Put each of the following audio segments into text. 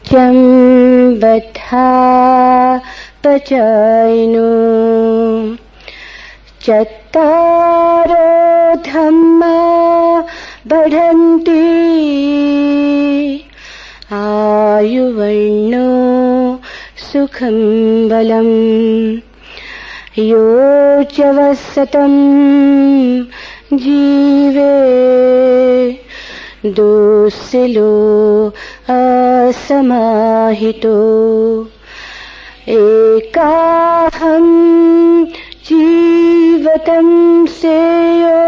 नित्यं बद्धा पचायिनो चत्तारो धम्मा बढ़न्ति आयुर्वर्णो सुखं बलम् यो च वसतं जीवे दोषिलो असमाहितो एकाहं जीवतं सेयो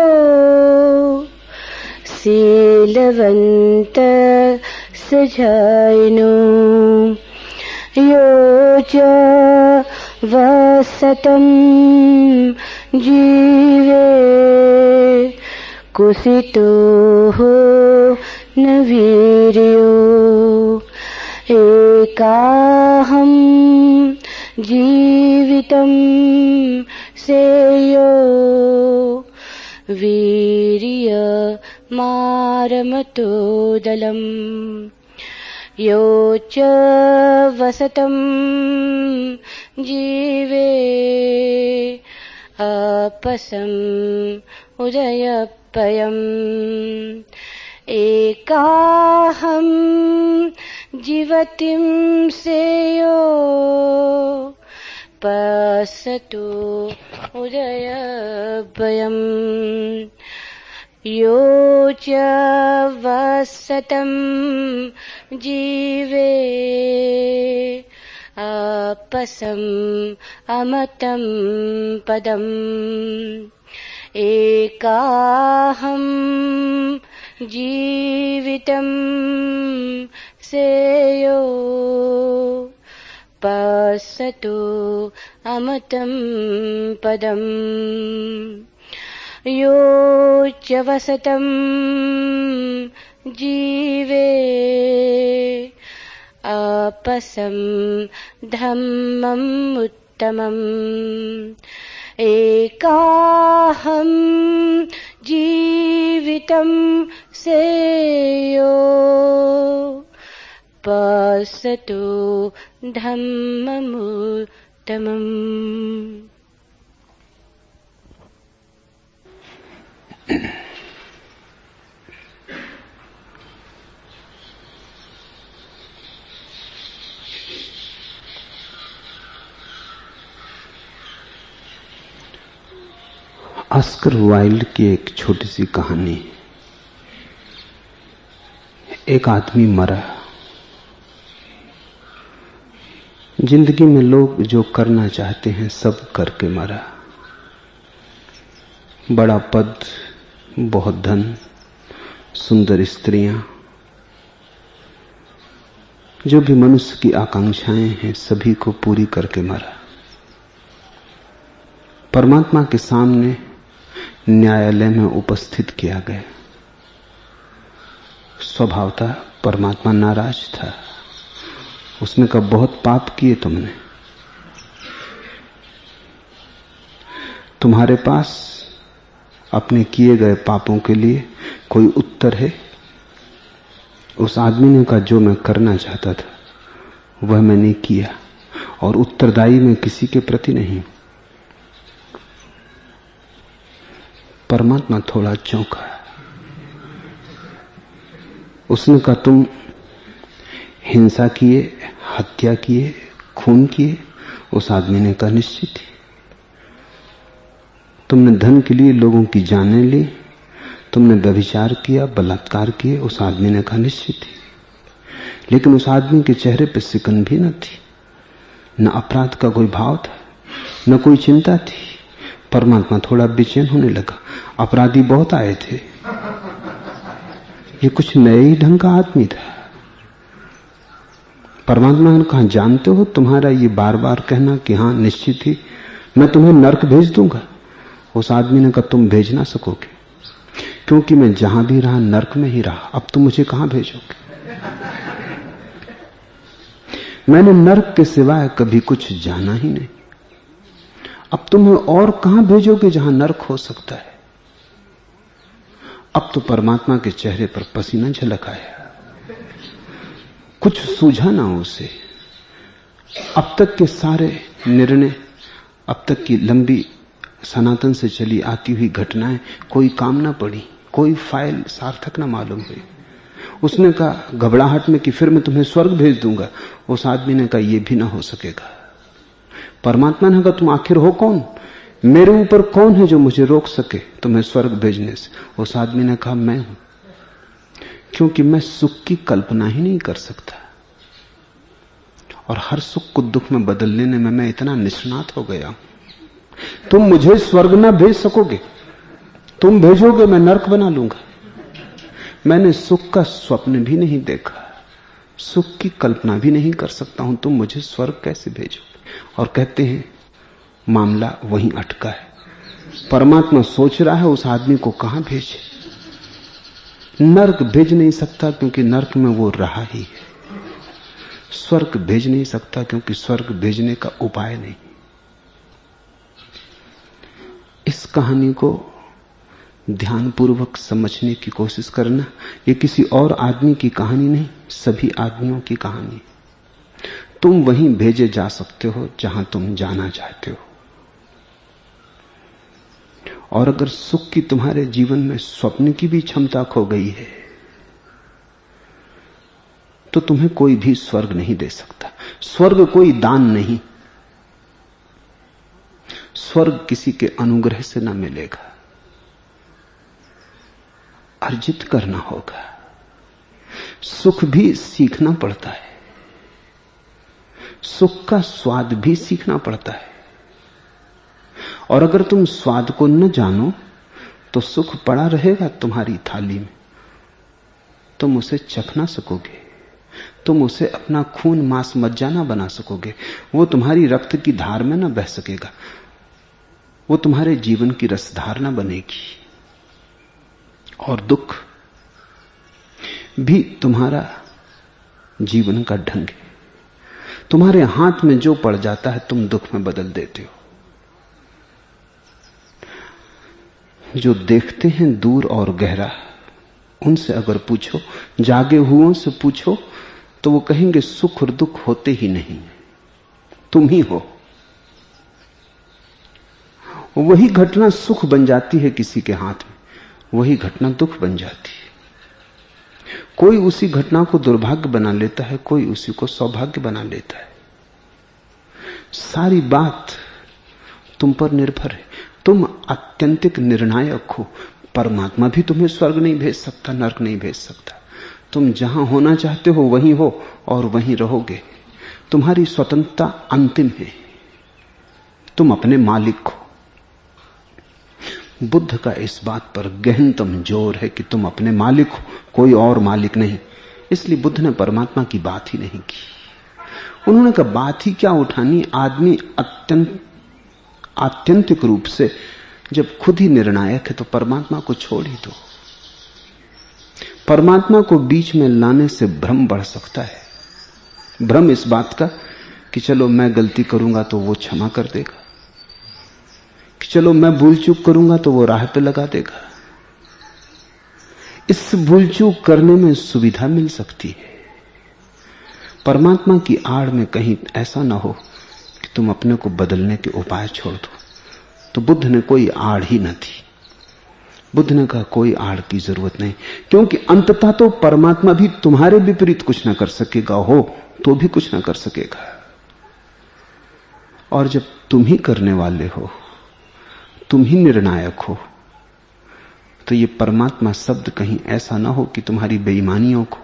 शीलवन्त सजायिनो यो च वसतं जीवे कुसितो न वीर्यो एकाहं जीवितं सेयो वीर्यमारमतो दलम् यो च वसतं जीवे अपसम् उदयपयम् एकाहं जीवतिं सेयो पसतो उदयभयम् यो च वसतं जीवे अपसम् अमतं पदम् एकाहं जीवितं सेयो पसतो अमतं पदम् यो च वसतं जीवे अपसम् धम्मम् उत्तमम् एकाहं जीवितं सेयो पसतो धम्ममुत्तमम्। ऑस्कर वाइल्ड की एक छोटी सी कहानी। एक आदमी मरा। जिंदगी में लोग जो करना चाहते हैं सब करके मरा। बड़ा पद, बहुत धन, सुंदर स्त्रियां, जो भी मनुष्य की आकांक्षाएं हैं सभी को पूरी करके मरा। परमात्मा के सामने न्यायालय में उपस्थित किया गया। स्वभावतः परमात्मा नाराज था। उसने कहा बहुत पाप किए तुमने, तुम्हारे पास अपने किए गए पापों के लिए कोई उत्तर है? उस आदमी ने कहा जो मैं करना चाहता था वह मैंने किया और उत्तरदायी मैं किसी के प्रति नहीं। परमात्मा थोड़ा चौंका। उसने कहा तुम हिंसा किए, हत्या किए, खून किए? उस आदमी ने कहा निश्चित ही। तुमने धन के लिए लोगों की जानें ली, तुमने व्यभिचार किया, बलात्कार किए? उस आदमी ने कहा निश्चित ही। लेकिन उस आदमी के चेहरे पर सिकन भी न थी, न अपराध का कोई भाव था, न कोई चिंता थी। परमात्मा थोड़ा बेचैन होने लगा। अपराधी बहुत आए थे, ये कुछ नए ही ढंग का आदमी था। परमात्मा ने कहा जानते हो तुम्हारा ये बार बार कहना कि हाँ निश्चित ही मैं तुम्हें नरक भेज दूंगा। उस आदमी ने कहा तुम भेज ना सकोगे, क्योंकि मैं जहां भी रहा नरक में ही रहा। अब तुम मुझे कहां भेजोगे? मैंने नरक के सिवाय कभी कुछ जाना ही नहीं। अब तुम्हें और कहां भेजोगे जहां नरक हो सकता है? अब तो परमात्मा के चेहरे पर पसीना झलक आया। कुछ सूझा ना उसे। अब तक के सारे निर्णय, अब तक की लंबी सनातन से चली आती हुई घटनाएं कोई काम ना पड़ी, कोई फाइल सार्थक ना मालूम हुई। उसने कहा घबराहट में कि फिर मैं तुम्हें स्वर्ग भेज दूंगा। उस आदमी ने कहा यह भी ना हो सकेगा। परमात्मा ने कहा तुम आखिर हो कौन? मेरे ऊपर कौन है जो मुझे रोक सके तुम्हें स्वर्ग भेजने से? उस आदमी ने कहा मैं हूं, क्योंकि मैं सुख की कल्पना ही नहीं कर सकता, और हर सुख को दुख में बदल लेने में मैं इतना निष्णात हो गया हूं। तुम मुझे स्वर्ग ना भेज सकोगे, तुम भेजोगे मैं नरक बना लूंगा। मैंने सुख का स्वप्न भी नहीं देखा, सुख की कल्पना भी नहीं कर सकता हूं, तुम मुझे स्वर्ग कैसे भेजोगे? और कहते हैं मामला वहीं अटका है। परमात्मा सोच रहा है उस आदमी को कहां भेजे। नरक भेज नहीं सकता क्योंकि नरक में वो रहा ही है। स्वर्ग भेज नहीं सकता क्योंकि स्वर्ग भेजने का उपाय नहीं। इस कहानी को ध्यानपूर्वक समझने की कोशिश करना। ये किसी और आदमी की कहानी नहीं, सभी आदमियों की कहानी। तुम वहीं भेजे जा सकते हो जहां तुम जाना चाहते हो। और अगर सुख की तुम्हारे जीवन में स्वप्न की भी क्षमता खो गई है तो तुम्हें कोई भी स्वर्ग नहीं दे सकता। स्वर्ग कोई दान नहीं, स्वर्ग किसी के अनुग्रह से न मिलेगा, अर्जित करना होगा। सुख भी सीखना पड़ता है, सुख का स्वाद भी सीखना पड़ता है। और अगर तुम स्वाद को न जानो तो सुख पड़ा रहेगा तुम्हारी थाली में, तुम उसे चख ना सकोगे, तुम उसे अपना खून मांस मज्जा ना बना सकोगे, वो तुम्हारी रक्त की धार में ना बह सकेगा, वो तुम्हारे जीवन की रसधार ना बनेगी। और दुख भी तुम्हारा जीवन का ढंग है। तुम्हारे हाथ में जो पड़ जाता है तुम दुख में बदल देते हो। जो देखते हैं दूर और गहरा, उनसे अगर पूछो, जागे हुओं से पूछो, तो वो कहेंगे सुख और दुख होते ही नहीं, तुम ही हो। वही घटना सुख बन जाती है किसी के हाथ में, वही घटना दुख बन जाती है। कोई उसी घटना को दुर्भाग्य बना लेता है, कोई उसी को सौभाग्य बना लेता है। सारी बात तुम पर निर्भर है। तुम अत्यंतिक निर्णायक हो। परमात्मा भी तुम्हें स्वर्ग नहीं भेज सकता, नरक नहीं भेज सकता। तुम जहां होना चाहते हो वहीं हो और वहीं रहोगे। तुम्हारी स्वतंत्रता अंतिम है, तुम अपने मालिक हो। बुद्ध का इस बात पर गहनतम जोर है कि तुम अपने मालिक हो, कोई और मालिक नहीं। इसलिए बुद्ध ने परमात्मा की बात ही नहीं की। उन्होंने कहा बात ही क्या उठानी, आदमी आत्यंतिक रूप से जब खुद ही निर्णायक है तो परमात्मा को छोड़ ही दो। परमात्मा को बीच में लाने से भ्रम बढ़ सकता है। भ्रम इस बात का कि चलो मैं गलती करूंगा तो वो क्षमा कर देगा, कि चलो मैं भूल चूक करूंगा तो वो राह पे लगा देगा। इस भूल चूक करने में सुविधा मिल सकती है। परमात्मा की आड़ में कहीं ऐसा ना हो कि तुम अपने को बदलने के उपाय छोड़ दो। तो बुद्ध ने कोई आड़ ही न थी। बुद्ध ने कहा कोई आड़ की जरूरत नहीं, क्योंकि अंततः तो परमात्मा भी तुम्हारे विपरीत कुछ ना कर सकेगा, हो तो भी कुछ ना कर सकेगा। और जब तुम ही करने वाले हो, तुम ही निर्णायक हो, तो ये परमात्मा शब्द कहीं ऐसा ना हो कि तुम्हारी बेईमानियों को,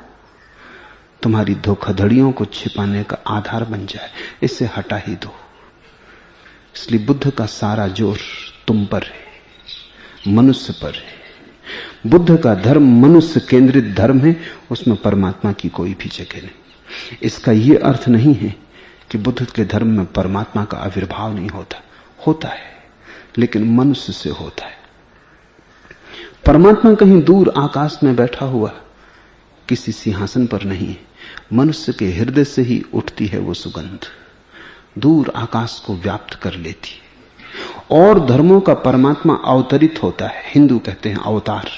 तुम्हारी धोखाधड़ियों को छिपाने का आधार बन जाए। इसे हटा ही दो। इसलिए बुद्ध का सारा जोर तुम पर है, मनुष्य पर है। बुद्ध का धर्म मनुष्य केंद्रित धर्म है, उसमें परमात्मा की कोई भी जगह नहीं। इसका यह अर्थ नहीं है कि बुद्ध के धर्म में परमात्मा का आविर्भाव नहीं होता, होता है, लेकिन मनुष्य से होता है। परमात्मा कहीं दूर आकाश में बैठा हुआ किसी सिंहासन पर नहीं है, मनुष्य के हृदय से ही उठती है वो सुगंध, दूर आकाश को व्याप्त कर लेती है। और धर्मों का परमात्मा अवतरित होता है, हिंदू कहते हैं अवतार।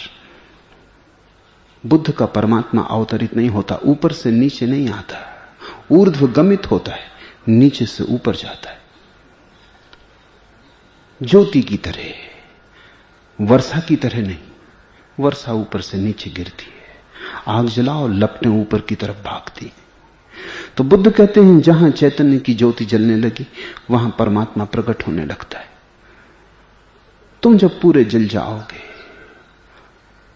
बुद्ध का परमात्मा अवतरित नहीं होता, ऊपर से नीचे नहीं आता, ऊर्ध्वगमित होता है, नीचे से ऊपर जाता है। ज्योति की तरह, वर्षा की तरह नहीं। वर्षा ऊपर से नीचे गिरती है, आग जलाओ लपटें ऊपर की तरफ भागती। तो बुद्ध कहते हैं जहां चैतन्य की ज्योति जलने लगी वहां परमात्मा प्रकट होने लगता है। तुम जब पूरे जल जाओगे,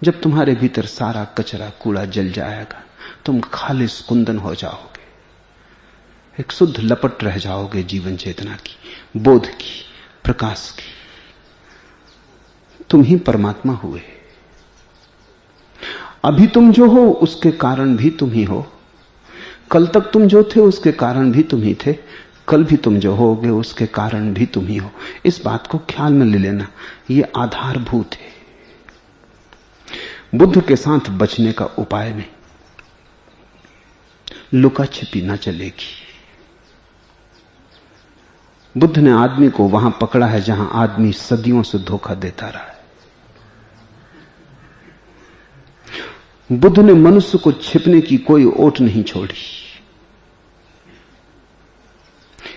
जब तुम्हारे भीतर सारा कचरा कूड़ा जल जाएगा, तुम खालिस कुंदन हो जाओगे, एक शुद्ध लपट रह जाओगे जीवन चेतना की, बोध की, प्रकाश की। तुम ही परमात्मा हुए। अभी तुम जो हो उसके कारण भी तुम ही हो, कल तक तुम जो थे उसके कारण भी तुम ही थे, कल भी तुम जो होगे उसके कारण भी तुम ही हो। इस बात को ख्याल में ले लेना, यह आधारभूत है। बुद्ध के साथ बचने का उपाय नहीं, लुका छिपी ना चलेगी। बुद्ध ने आदमी को वहां पकड़ा है जहां आदमी सदियों से धोखा देता रहा है। बुद्ध ने मनुष्य को छिपने की कोई ओट नहीं छोड़ी।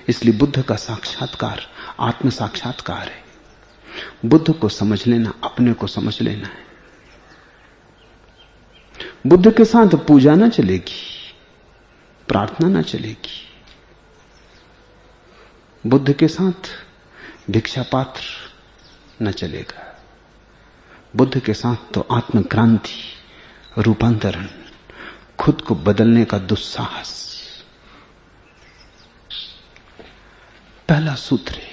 इसलिए बुद्ध का साक्षात्कार आत्म साक्षात्कार है। बुद्ध को समझ लेना, अपने को समझ लेना है। बुद्ध के साथ पूजा ना चलेगी, प्रार्थना ना चलेगी। बुद्ध के साथ भिक्षा पात्र न चलेगा। बुद्ध के साथ तो आत्मक्रांति, रूपांतरण, खुद को बदलने का दुस्साहस। पहला सूत्र है,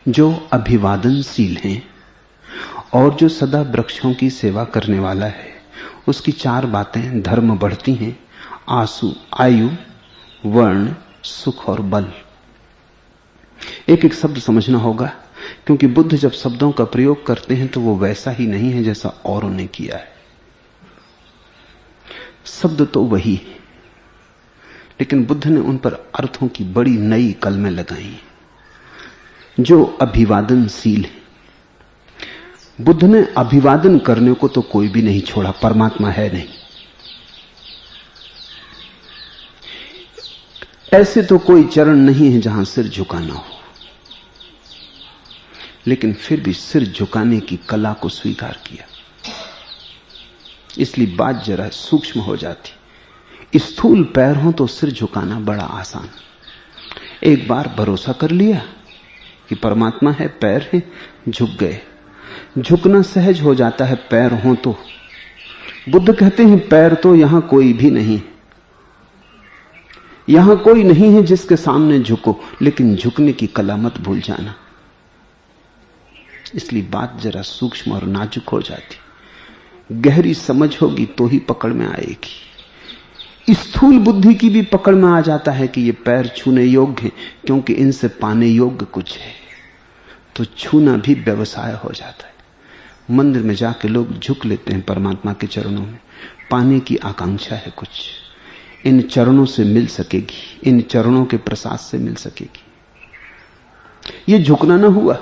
जो अभिवादनशील हैं और जो सदा वृक्षों की सेवा करने वाला है, उसकी चार बातें धर्म बढ़ती हैं: आयु, वर्ण, सुख और बल। एक एक शब्द समझना होगा, क्योंकि बुद्ध जब शब्दों का प्रयोग करते हैं तो वो वैसा ही नहीं है जैसा औरों ने किया है। शब्द तो वही है, लेकिन बुद्ध ने उन पर अर्थों की बड़ी नई कलमें लगाई। जो अभिवादनशील है, बुद्ध ने अभिवादन करने को तो कोई भी नहीं छोड़ा, परमात्मा है नहीं। ऐसे तो कोई चरण नहीं है जहां सिर झुकाना हो, लेकिन फिर भी सिर झुकाने की कला को स्वीकार किया। इसलिए बात जरा सूक्ष्म हो जाती। स्थूल पैर हो तो सिर झुकाना बड़ा आसान। एक बार भरोसा कर लिया कि परमात्मा है, पैर है, झुक गए। झुकना सहज हो जाता है पैर हो तो। बुद्ध कहते हैं पैर तो यहां कोई भी नहीं, यहां कोई नहीं है जिसके सामने झुको, लेकिन झुकने की कला मत भूल जाना। इसलिए बात जरा सूक्ष्म और नाजुक हो जाती। गहरी समझ होगी तो ही पकड़ में आएगी। स्थूल बुद्धि की भी पकड़ में आ जाता है कि ये पैर छूने योग्य हैं, क्योंकि इनसे पाने योग्य कुछ है, तो छूना भी व्यवसाय हो जाता है। मंदिर में जाके लोग झुक लेते हैं परमात्मा के चरणों में, पाने की आकांक्षा है कुछ, इन चरणों से मिल सकेगी, इन चरणों के प्रसाद से मिल सकेगी। ये झुकना ना हुआ,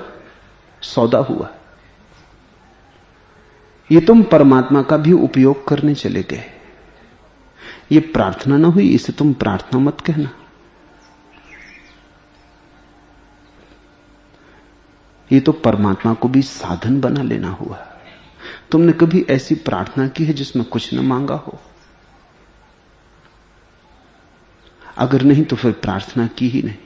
सौदा हुआ। ये तुम परमात्मा का भी उपयोग करने चले गए। ये प्रार्थना ना हुई, इसे तुम प्रार्थना मत कहना। ये तो परमात्मा को भी साधन बना लेना हुआ। तुमने कभी ऐसी प्रार्थना की है जिसमें कुछ न मांगा हो? अगर नहीं तो फिर प्रार्थना की ही नहीं।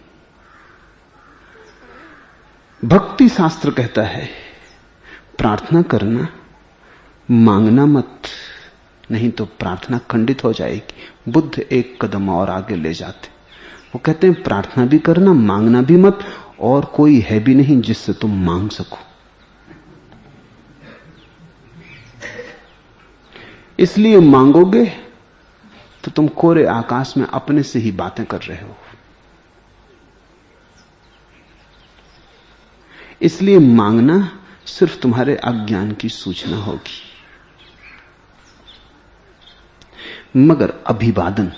भक्ति शास्त्र कहता है प्रार्थना करना, मांगना मत, नहीं तो प्रार्थना खंडित हो जाएगी। बुद्ध एक कदम और आगे ले जाते, वो कहते हैं प्रार्थना भी करना, मांगना भी मत, और कोई है भी नहीं जिससे तुम मांग सको। इसलिए मांगोगे तो तुम कोरे आकाश में अपने से ही बातें कर रहे हो। इसलिए मांगना सिर्फ तुम्हारे अज्ञान की सूचना होगी। मगर अभिवादन,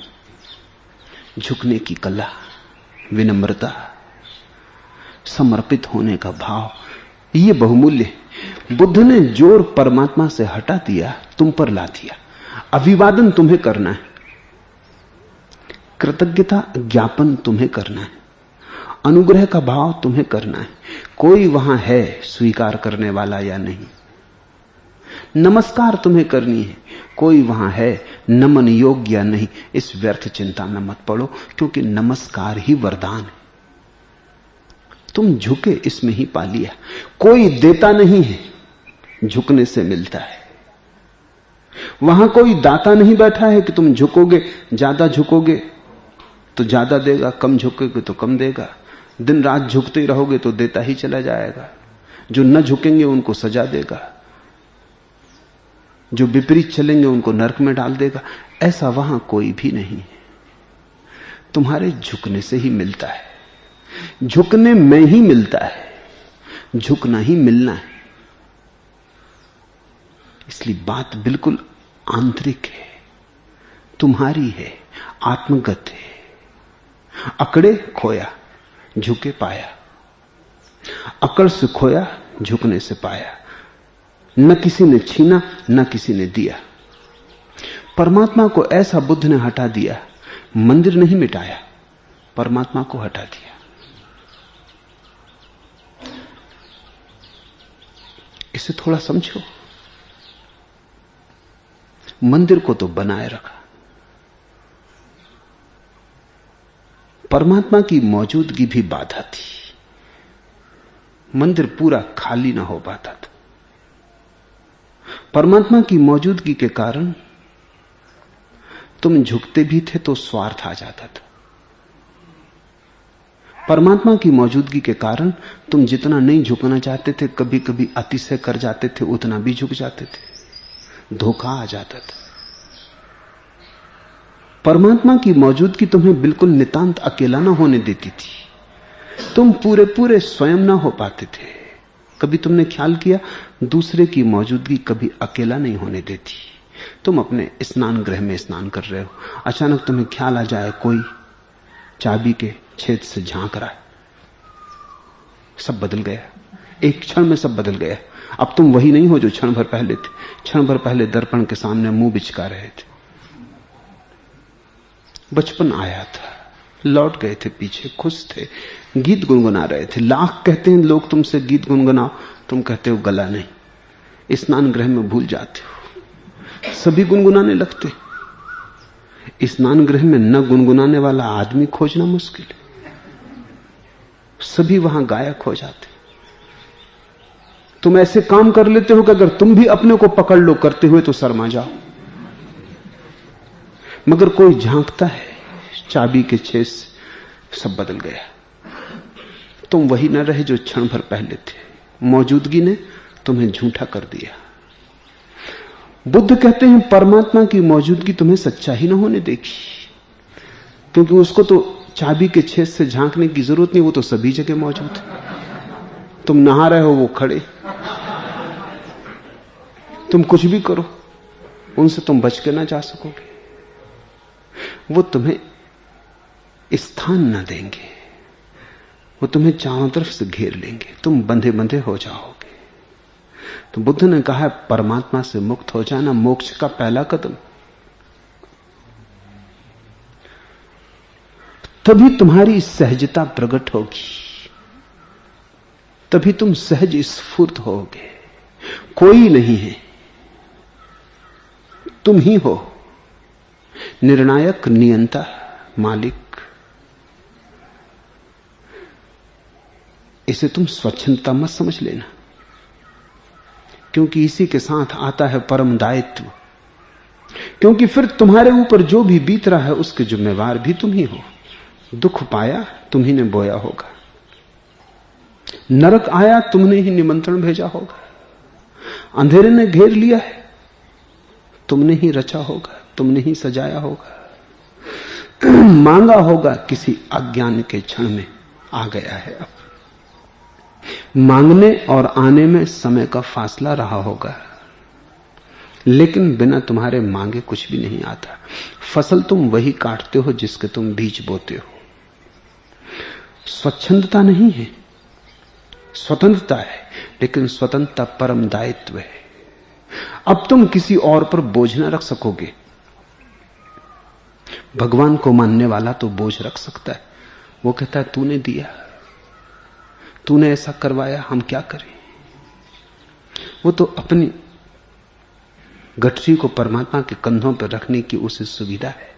झुकने की कला, विनम्रता, समर्पित होने का भाव, यह बहुमूल्य है। बुद्ध ने जोर परमात्मा से हटा दिया, तुम पर ला दिया। अभिवादन तुम्हें करना है, कृतज्ञता ज्ञापन तुम्हें करना है, अनुग्रह का भाव तुम्हें करना है। कोई वहां है स्वीकार करने वाला या नहीं। नमस्कार तुम्हें करनी है, कोई वहां है नमन योग्य या नहीं। इस व्यर्थ चिंता में मत पड़ो, क्योंकि नमस्कार ही वरदान है। तुम झुके इसमें ही पा लिया। कोई देता नहीं है, झुकने से मिलता है। वहां कोई दाता नहीं बैठा है कि तुम झुकोगे, ज्यादा झुकोगे तो ज्यादा देगा, कम झुकोगे तो कम देगा। दिन रात झुकते ही रहोगे तो देता ही चला जाएगा। जो न झुकेंगे उनको सजा देगा, जो विपरीत चलेंगे उनको नरक में डाल देगा। ऐसा वहां कोई भी नहीं है। तुम्हारे झुकने से ही मिलता है, झुकने में ही मिलता है, झुकना ही मिलना है। इसलिए बात बिल्कुल आंतरिक है, तुम्हारी है, आत्मगत है। अकड़े खोया, झुके पाया। अकड़ से खोया, झुकने से पाया। न किसी ने छीना, न किसी ने दिया। परमात्मा को ऐसा बुद्ध ने हटा दिया। मंदिर नहीं मिटाया, परमात्मा को हटा दिया। इसे थोड़ा समझो। मंदिर को तो बनाए रखा, परमात्मा की मौजूदगी भी बाधा थी। मंदिर पूरा खाली ना हो पाता था। परमात्मा की मौजूदगी के कारण तुम झुकते भी थे तो स्वार्थ आ जाता था। परमात्मा की मौजूदगी के कारण तुम जितना नहीं झुकना चाहते थे, कभी कभी अतिशय कर जाते थे, उतना भी झुक जाते थे, धोखा आ जाता था। परमात्मा की मौजूदगी तुम्हें बिल्कुल नितांत अकेला ना होने देती थी। तुम पूरे पूरे स्वयं ना हो पाते थे। कभी तुमने ख्याल किया, दूसरे की मौजूदगी कभी अकेला नहीं होने देती। तुम अपने स्नान गृह में स्नान कर रहे हो, अचानक तुम्हें ख्याल आ जाए कोई चाबी के छेद से झांक रहा है, सब बदल गया। एक क्षण में सब बदल गया। अब तुम वही नहीं हो जो क्षण भर पहले थे। क्षण भर पहले दर्पण के सामने मुंह बिचका रहे थे। बचपन आया था, लौट गए थे पीछे, खुश थे, गीत गुनगुना रहे थे। लाख कहते हैं लोग तुमसे गीत गुनगुनाओ, तुम कहते हो गला नहीं। स्नान गृह में भूल जाते हो, सभी गुनगुनाने लगते। स्नान गृह में न गुनगुनाने वाला आदमी खोजना मुश्किल है, सभी वहां गायक हो जाते। तुम ऐसे काम कर लेते हो कि अगर तुम भी अपने को पकड़ लो करते हुए तो शर्मा जाओ। मगर कोई झांकता है चाबी के छेद से, सब बदल गया। तुम वही न रहे जो क्षण भर पहले थे। मौजूदगी ने तुम्हें झूठा कर दिया। बुद्ध कहते हैं परमात्मा की मौजूदगी तुम्हें सच्चाई न होने देगी, क्योंकि उसको तो चाबी के छेद से झांकने की जरूरत नहीं, वो तो सभी जगह मौजूद है। तुम नहा रहे हो, वो खड़े। तुम कुछ भी करो, उनसे तुम बच के ना जा सकोगे। वो तुम्हें स्थान न देंगे, वो तुम्हें चारों तरफ से घेर लेंगे, तुम बंधे बंधे हो जाओगे। तो बुद्ध ने कहा परमात्मा से मुक्त हो जाना मोक्ष का पहला कदम। तभी तुम्हारी सहजता प्रकट होगी, तभी तुम सहज स्फूर्त होगे। कोई नहीं है, तुम ही हो निर्णायक, नियंता, मालिक। इसे तुम स्वच्छंदता मत समझ लेना, क्योंकि इसी के साथ आता है परम दायित्व। क्योंकि फिर तुम्हारे ऊपर जो भी बीत रहा है उसके जिम्मेवार भी तुम ही हो। दुख पाया तुम्ही ने बोया होगा, नरक आया तुमने ही निमंत्रण भेजा होगा, अंधेरे ने घेर लिया है तुमने ही रचा होगा, तुमने ही सजाया होगा, मांगा होगा किसी अज्ञान के क्षण में आ गया है। अब मांगने और आने में समय का फासला रहा होगा, लेकिन बिना तुम्हारे मांगे कुछ भी नहीं आता। फसल तुम वही काटते हो जिसके तुम बीज बोते हो। स्वच्छंदता नहीं है, स्वतंत्रता है। लेकिन स्वतंत्रता परम दायित्व है। अब तुम किसी और पर बोझ न रख सकोगे। भगवान को मानने वाला तो बोझ रख सकता है। वो कहता है तूने दिया, तूने ऐसा करवाया, हम क्या करें। वो तो अपनी गठरी को परमात्मा के कंधों पर रखने की उसे सुविधा है।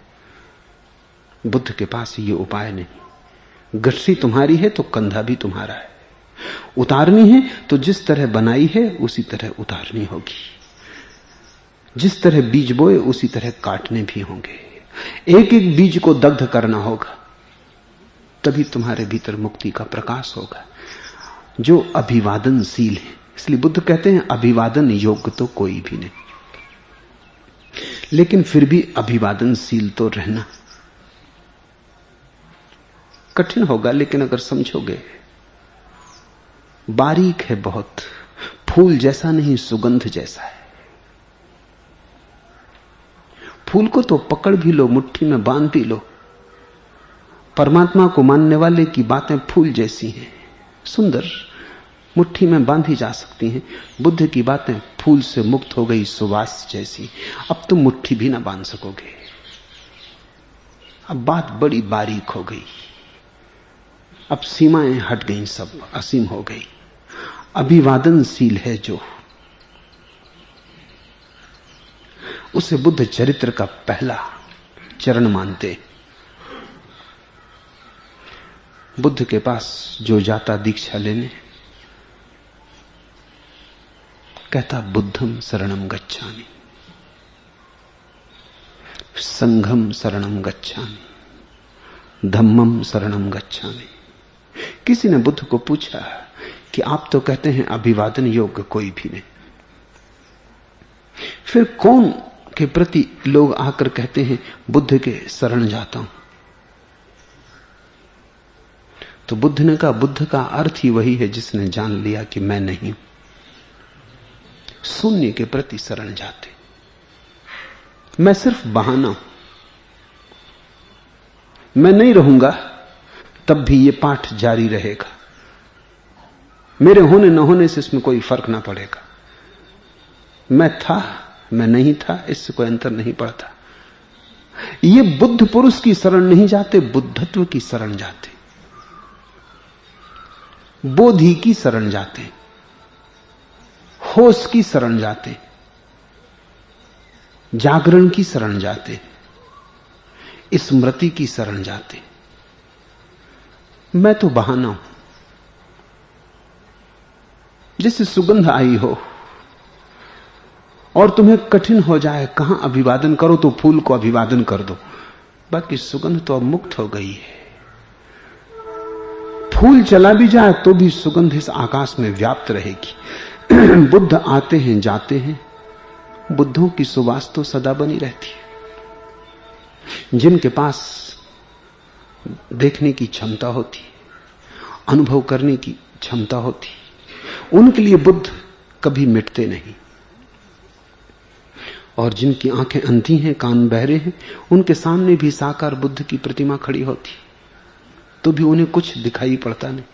बुद्ध के पास ये उपाय नहीं। गठरी तुम्हारी है तो कंधा भी तुम्हारा है। उतारनी है तो जिस तरह बनाई है उसी तरह उतारनी होगी। जिस तरह बीज बोए उसी तरह काटने भी होंगे। एक एक बीज को दग्ध करना होगा, तभी तुम्हारे भीतर मुक्ति का प्रकाश होगा जो अभिवादनशील है। इसलिए बुद्ध कहते हैं अभिवादन योग्य तो कोई भी नहीं, लेकिन फिर भी अभिवादनशील तो रहना कठिन होगा। लेकिन अगर समझोगे, बारीक है बहुत, फूल जैसा नहीं, सुगंध जैसा है। फूल को तो पकड़ भी लो, मुट्ठी में बांध भी लो। परमात्मा को मानने वाले की बातें फूल जैसी हैं, सुंदर, मुट्ठी में बांधी जा सकती हैं। बुद्ध की बातें फूल से मुक्त हो गई, सुवास जैसी। अब तुम मुट्ठी भी ना बांध सकोगे। अब बात बड़ी बारीक हो गई, अब सीमाएं हट गई, सब असीम हो गई। अभिवादनशील है जो, उसे बुद्ध चरित्र का पहला चरण मानते। बुद्ध के पास जो जाता दीक्षा लेने, कहता बुद्धम शरणम गच्छामि, संघम शरणम गच्छामि, धम्मम शरणम गच्छामि। किसी ने बुद्ध को पूछा कि आप तो कहते हैं अभिवादन योग्य कोई भी नहीं, फिर कौन के प्रति लोग आकर कहते हैं बुद्ध के शरण जाता हूं? तो बुद्ध ने कहा बुद्ध का अर्थ ही वही है जिसने जान लिया कि मैं नहीं। शून्य के प्रति शरण जाते। मैं सिर्फ बहाना हूं, मैं नहीं रहूंगा तब भी ये पाठ जारी रहेगा। मेरे होने न होने से इसमें कोई फर्क ना पड़ेगा। मैं था, मैं नहीं था, इससे कोई अंतर नहीं पड़ता। ये बुद्ध पुरुष की शरण नहीं जाते, बुद्धत्व की शरण जाते, बोधि की शरण जाते, होश की शरण जाते, जागरण की शरण जाते, स्मृति की शरण जाते। मैं तो बहाना हूं। जैसे सुगंध आई हो और तुम्हें कठिन हो जाए कहां अभिवादन करो, तो फूल को अभिवादन कर दो, बाकी सुगंध तो अब मुक्त हो गई है। फूल चला भी जाए तो भी सुगंध इस आकाश में व्याप्त रहेगी। बुद्ध आते हैं जाते हैं, बुद्धों की सुवास तो सदा बनी रहती है। जिनके पास देखने की क्षमता होती, अनुभव करने की क्षमता होती, उनके लिए बुद्ध कभी मिटते नहीं। और जिनकी आंखें अंधी हैं, कान बहरे हैं, उनके सामने भी साकार बुद्ध की प्रतिमा खड़ी होती तो भी उन्हें कुछ दिखाई पड़ता नहीं।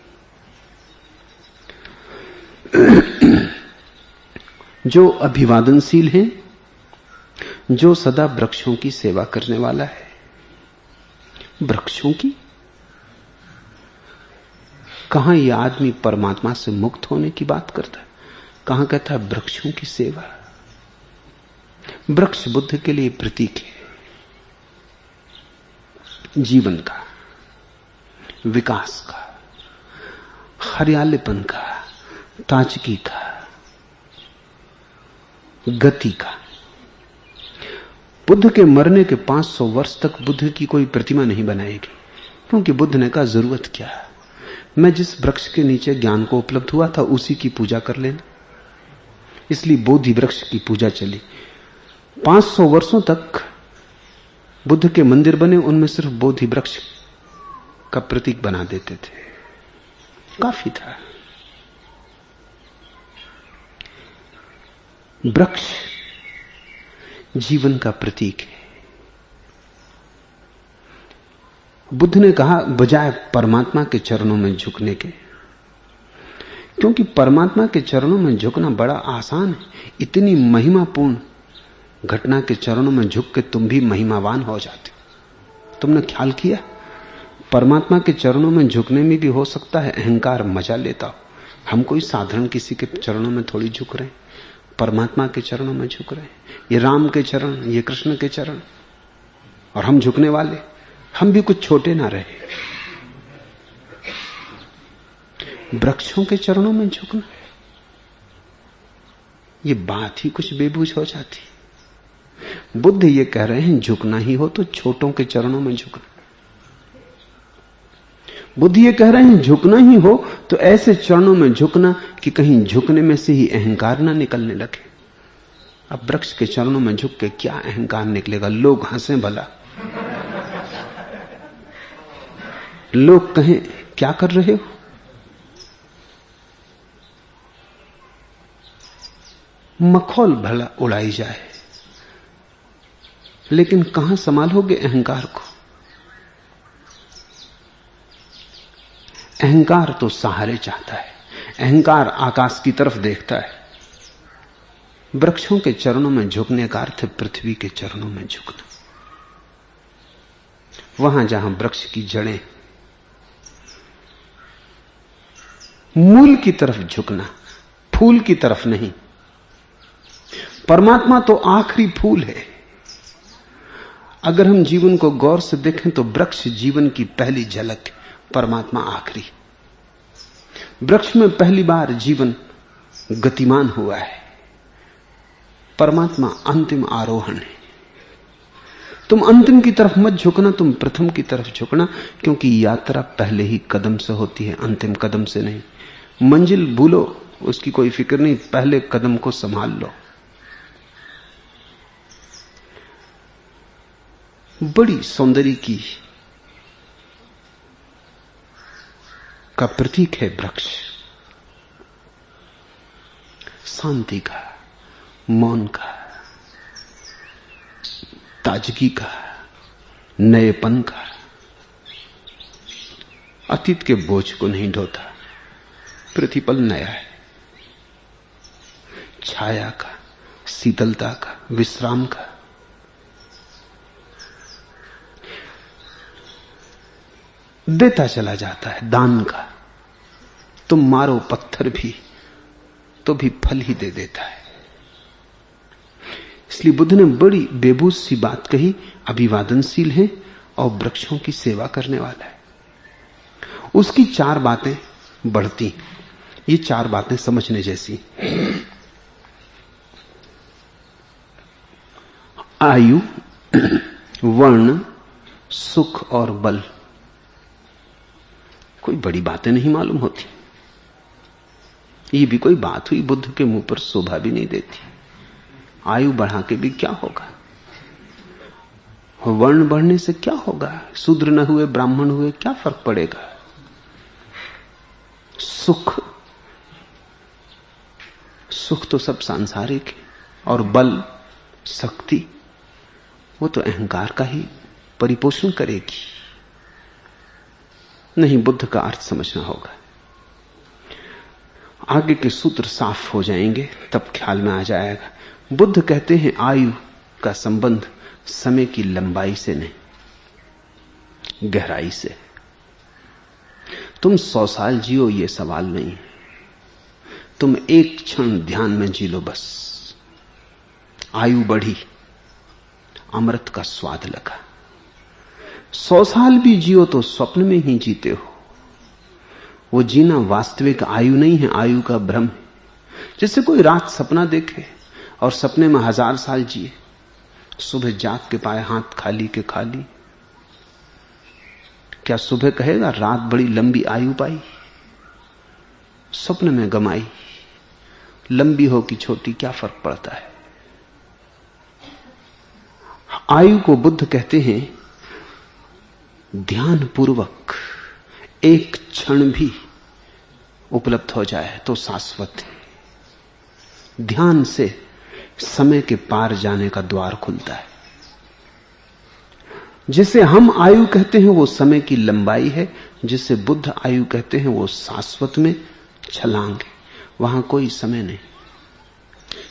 जो अभिवादनशील है, जो सदा वृक्षों की सेवा करने वाला है। वृक्षों की? कहां यह आदमी परमात्मा से मुक्त होने की बात करता है? कहां कहता है वृक्षों की सेवा? वृक्ष बुद्ध के लिए प्रतीक है जीवन का, विकास का, हरियालीपन का, ताजगी का, गति का। बुद्ध के मरने के 500 वर्ष तक बुद्ध की कोई प्रतिमा नहीं बनाएगी, क्योंकि बुद्ध ने कहा जरूरत क्या है, मैं जिस वृक्ष के नीचे ज्ञान को उपलब्ध हुआ था उसी की पूजा कर लेना। इसलिए बोधि वृक्ष की पूजा चली। 500 वर्षों तक बुद्ध के मंदिर बने, उनमें सिर्फ बोधि वृक्ष का प्रतीक बना देते थे, काफी था। वृक्ष जीवन का प्रतीक है। बुद्ध ने कहा बजाय परमात्मा के चरणों में झुकने के क्योंकि परमात्मा के चरणों में झुकना बड़ा आसान है। इतनी महिमापूर्ण घटना के चरणों में झुक के तुम भी महिमावान हो जाते हो। तुमने ख्याल किया, परमात्मा के चरणों में झुकने में भी हो सकता है अहंकार मजा लेता हो। हम कोई साधारण किसी के चरणों में थोड़ी झुक रहे हैं, परमात्मा के चरणों में झुक रहे हैं। ये राम के चरण, ये कृष्ण के चरण, और हम झुकने वाले, हम भी कुछ छोटे ना रहे। वृक्षों के चरणों में झुकना, ये बात ही कुछ बेबूझ हो जाती। बुद्ध ये कह रहे हैं झुकना ही हो तो छोटों के चरणों में झुकना। बुद्ध ये कह रहे हैं झुकना ही हो तो ऐसे चरणों में झुकना कि कहीं झुकने में से ही अहंकार ना निकलने लगे। अब वृक्ष के चरणों में झुक के क्या अहंकार निकलेगा? लोग हंसे भला, लोग कहें क्या कर रहे हो? मखौल भला उड़ाई जाए, लेकिन कहां संभालोगे अहंकार को? अहंकार तो सहारे चाहता है, अहंकार आकाश की तरफ देखता है। वृक्षों के चरणों में झुकने का अर्थ है पृथ्वी के चरणों में झुकना। वहां जहां वृक्ष की जड़ें, मूल की तरफ झुकना, फूल की तरफ नहीं। परमात्मा तो आखिरी फूल है। अगर हम जीवन को गौर से देखें तो वृक्ष जीवन की पहली झलक है, परमात्मा आखिरी। वृक्ष में पहली बार जीवन गतिमान हुआ है, परमात्मा अंतिम आरोहण है। तुम अंतिम की तरफ मत झुकना, तुम प्रथम की तरफ झुकना, क्योंकि यात्रा पहले ही कदम से होती है, अंतिम कदम से नहीं। मंजिल भूलो, उसकी कोई फिक्र नहीं, पहले कदम को संभाल लो। बड़ी सौंदर्य का प्रतीक है वृक्ष, शांति का, मौन का, ताजगी का, नएपन का। अतीत के बोझ को नहीं ढोता, प्रतिपल नया है। छाया का, शीतलता का, विश्राम का। देता चला जाता है, दान का। तुम मारो पत्थर भी तो भी फल ही दे देता है। इसलिए बुद्ध ने बड़ी बेबूझ सी बात कही, अभिवादनशील है और वृक्षों की सेवा करने वाला है। उसकी चार बातें बढ़ती, ये चार बातें समझने जैसी। आयु, वर्ण, सुख और बल। कोई बड़ी बातें नहीं मालूम होती। ये भी कोई बात हुई, बुद्ध के मुंह पर शोभा भी नहीं देती। आयु बढ़ा के भी क्या होगा, वर्ण बढ़ने से क्या होगा, शूद्र न हुए ब्राह्मण हुए क्या फर्क पड़ेगा। सुख, सुख तो सब सांसारिक है। और बल, शक्ति, वो तो अहंकार का ही परिपोषण करेगी। नहीं, बुद्ध का अर्थ समझना होगा। आगे के सूत्र साफ हो जाएंगे, तब ख्याल में आ जाएगा। बुद्ध कहते हैं आयु का संबंध समय की लंबाई से नहीं, गहराई से। तुम 100 साल जियो ये सवाल नहीं, तुम एक क्षण ध्यान में जी लो बस। आयु बढ़ी, अमृत का स्वाद लगा। 100 साल भी जियो तो स्वप्न में ही जीते हो। वो जीना वास्तविक आयु नहीं है, आयु का भ्रम है। जैसे कोई रात सपना देखे और सपने में 1000 साल जिए, सुबह जाग के पाए हाथ खाली के खाली, क्या सुबह कहेगा रात बड़ी लंबी आयु पाई? स्वप्न में गमाई, लंबी हो कि छोटी क्या फर्क पड़ता है। आयु को बुद्ध कहते हैं ध्यान पूर्वक एक क्षण भी उपलब्ध हो जाए तो शाश्वत है। ध्यान से समय के पार जाने का द्वार खुलता है। जिसे हम आयु कहते हैं वो समय की लंबाई है, जिसे बुद्ध आयु कहते हैं वो शाश्वत में छलांग है, वहां कोई समय नहीं।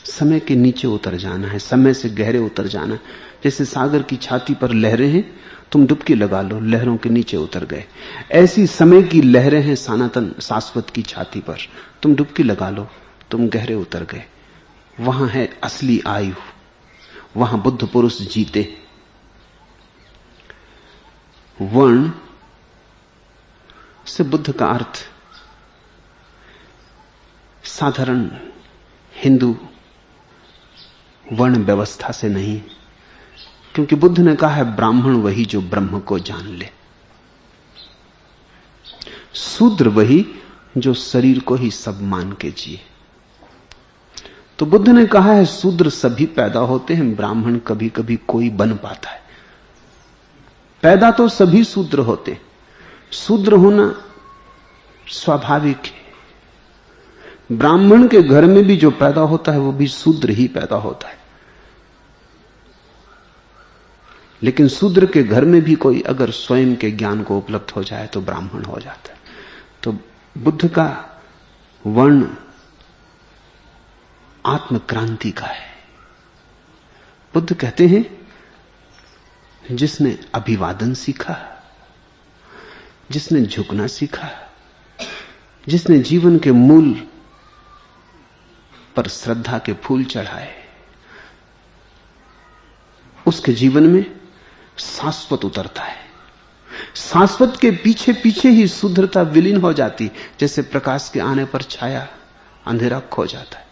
समय के नीचे उतर जाना है, समय से गहरे उतर जाना है। जैसे सागर की छाती पर लहरें हैं, तुम डुबकी लगा लो, लहरों के नीचे उतर गए। ऐसी समय की लहरें हैं सनातन शाश्वत की छाती पर, तुम डुबकी लगा लो, तुम गहरे उतर गए। वहां है असली आयु, वहां बुद्ध पुरुष जीते। वर्ण से बुद्ध का अर्थ साधारण हिंदू वर्ण व्यवस्था से नहीं, क्योंकि बुद्ध ने कहा है ब्राह्मण वही जो ब्रह्म को जान ले, शूद्र वही जो शरीर को ही सब मान के जिए। तो बुद्ध ने कहा है शूद्र सभी पैदा होते हैं, ब्राह्मण कभी कभी कोई बन पाता है। पैदा तो सभी शूद्र होते, शूद्र होना स्वाभाविक है। ब्राह्मण के घर में भी जो पैदा होता है वो भी शूद्र ही पैदा होता है, लेकिन शूद्र के घर में भी कोई अगर स्वयं के ज्ञान को उपलब्ध हो जाए तो ब्राह्मण हो जाता है। तो बुद्ध का वर्ण आत्मक्रांति का है। बुद्ध कहते हैं जिसने अभिवादन सीखा, जिसने झुकना सीखा, जिसने जीवन के मूल पर श्रद्धा के फूल चढ़ाए, उसके जीवन में शाश्वत उतरता है। शाश्वत के पीछे पीछे ही शुद्धता विलीन हो जाती, जैसे प्रकाश के आने पर छाया अंधेरा खो जाता है,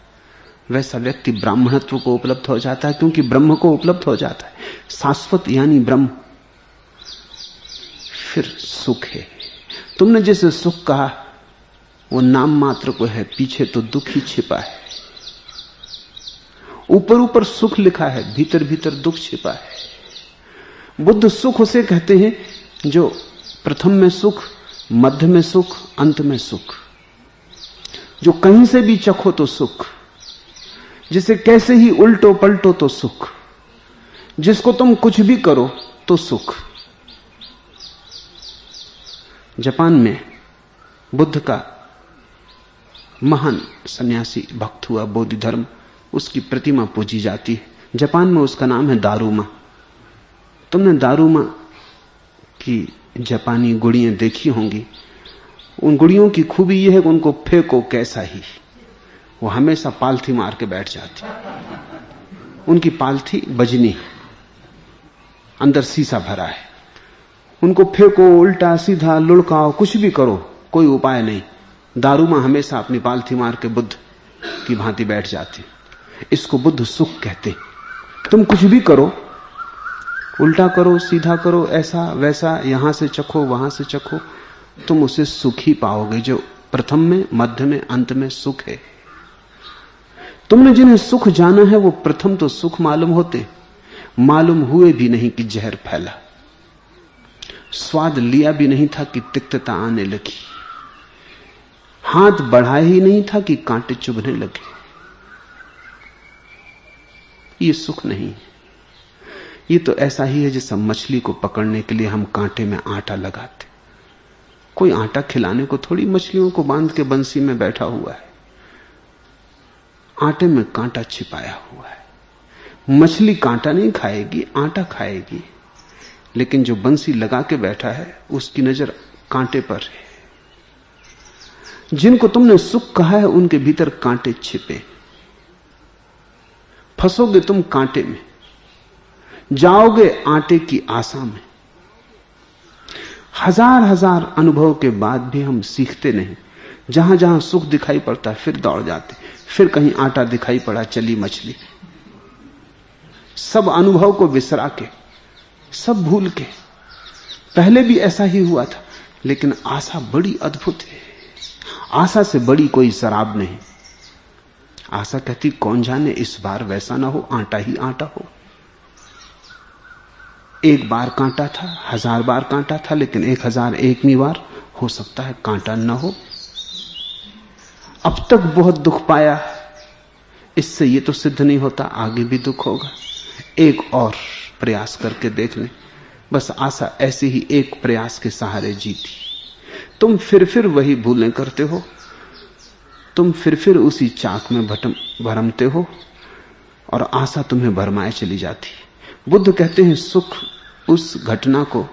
वैसा व्यक्ति ब्राह्मणत्व को उपलब्ध हो जाता है, क्योंकि ब्रह्म को उपलब्ध हो जाता है। शाश्वत यानी ब्रह्म। फिर सुख है। तुमने जैसे सुख कहा वो नाम मात्र को है, पीछे तो दुख ही छिपा है। ऊपर ऊपर सुख लिखा है, भीतर भीतर दुख छिपा है। बुद्ध सुख उसे कहते हैं जो प्रथम में सुख, मध्य में सुख, अंत में सुख, जो कहीं से भी चखो तो सुख, जिसे कैसे ही उल्टो पलटो तो सुख, जिसको तुम कुछ भी करो तो सुख। जापान में बुद्ध का महान सन्यासी भक्त हुआ, बोधि धर्म, उसकी प्रतिमा पूजी जाती है। जापान में उसका नाम है दारुमा। तुमने दारुमा की जापानी गुड़ियां देखी होंगी। उन गुड़ियों की खूबी यह है कि उनको फेंको कैसा ही, वो हमेशा पालथी मार के बैठ जाती। उनकी पालथी बजनी, अंदर शीशा भरा है। उनको फेंको, उल्टा सीधा लुढ़काओ, कुछ भी करो, कोई उपाय नहीं। दारुमा हमेशा अपनी पालथी मार के बुद्ध की भांति बैठ जाती। इसको बुद्ध सुख कहते। तुम कुछ भी करो, उल्टा करो, सीधा करो, ऐसा वैसा, यहां से चखो, वहां से चखो, तुम उसे सुख ही पाओगे, जो प्रथम में, मध्य में, अंत में सुख है। तुमने जिन्हें सुख जाना है वो प्रथम तो सुख मालूम होते, मालूम हुए भी नहीं कि जहर फैला, स्वाद लिया भी नहीं था कि तिक्तता आने लगी, हाथ बढ़ाया ही नहीं था कि कांटे चुभने लगे। ये सुख नहीं, ये तो ऐसा ही है जैसा मछली को पकड़ने के लिए हम कांटे में आटा लगाते। कोई आटा खिलाने को थोड़ी मछलियों को बांध के बंसी में बैठा हुआ है, आटे में कांटा छिपाया हुआ है। मछली कांटा नहीं खाएगी, आटा खाएगी, लेकिन जो बंसी लगा के बैठा है उसकी नजर कांटे पर है। जिनको तुमने सुख कहा है उनके भीतर कांटे छिपे। फंसोगे तुम कांटे में, जाओगे आटे की आशा में। हजार हजार अनुभव के बाद भी हम सीखते नहीं। जहां जहां सुख दिखाई पड़ता है फिर दौड़ जाते, फिर कहीं आटा दिखाई पड़ा, चली मछली। सब अनुभव को विसरा के, सब भूल के। पहले भी ऐसा ही हुआ था, लेकिन आशा बड़ी अद्भुत है। आशा से बड़ी कोई शराब नहीं। आशा कहती कौन जाने इस बार वैसा ना हो, आटा ही आटा हो। एक बार कांटा था, हजार बार कांटा था, लेकिन 1001वीं बार हो सकता है कांटा न हो। अब तक बहुत दुख पाया, इससे ये तो सिद्ध नहीं होता आगे भी दुख होगा। एक और प्रयास करके देख लें। बस आशा ऐसे ही एक प्रयास के सहारे जीती। तुम फिर वही भूलें करते हो। तुम फिर उसी चाक में भरमते हो और आशा तुम्हें भरमाए चली जाती। बुद्ध कहते हैं सुख उस घटना को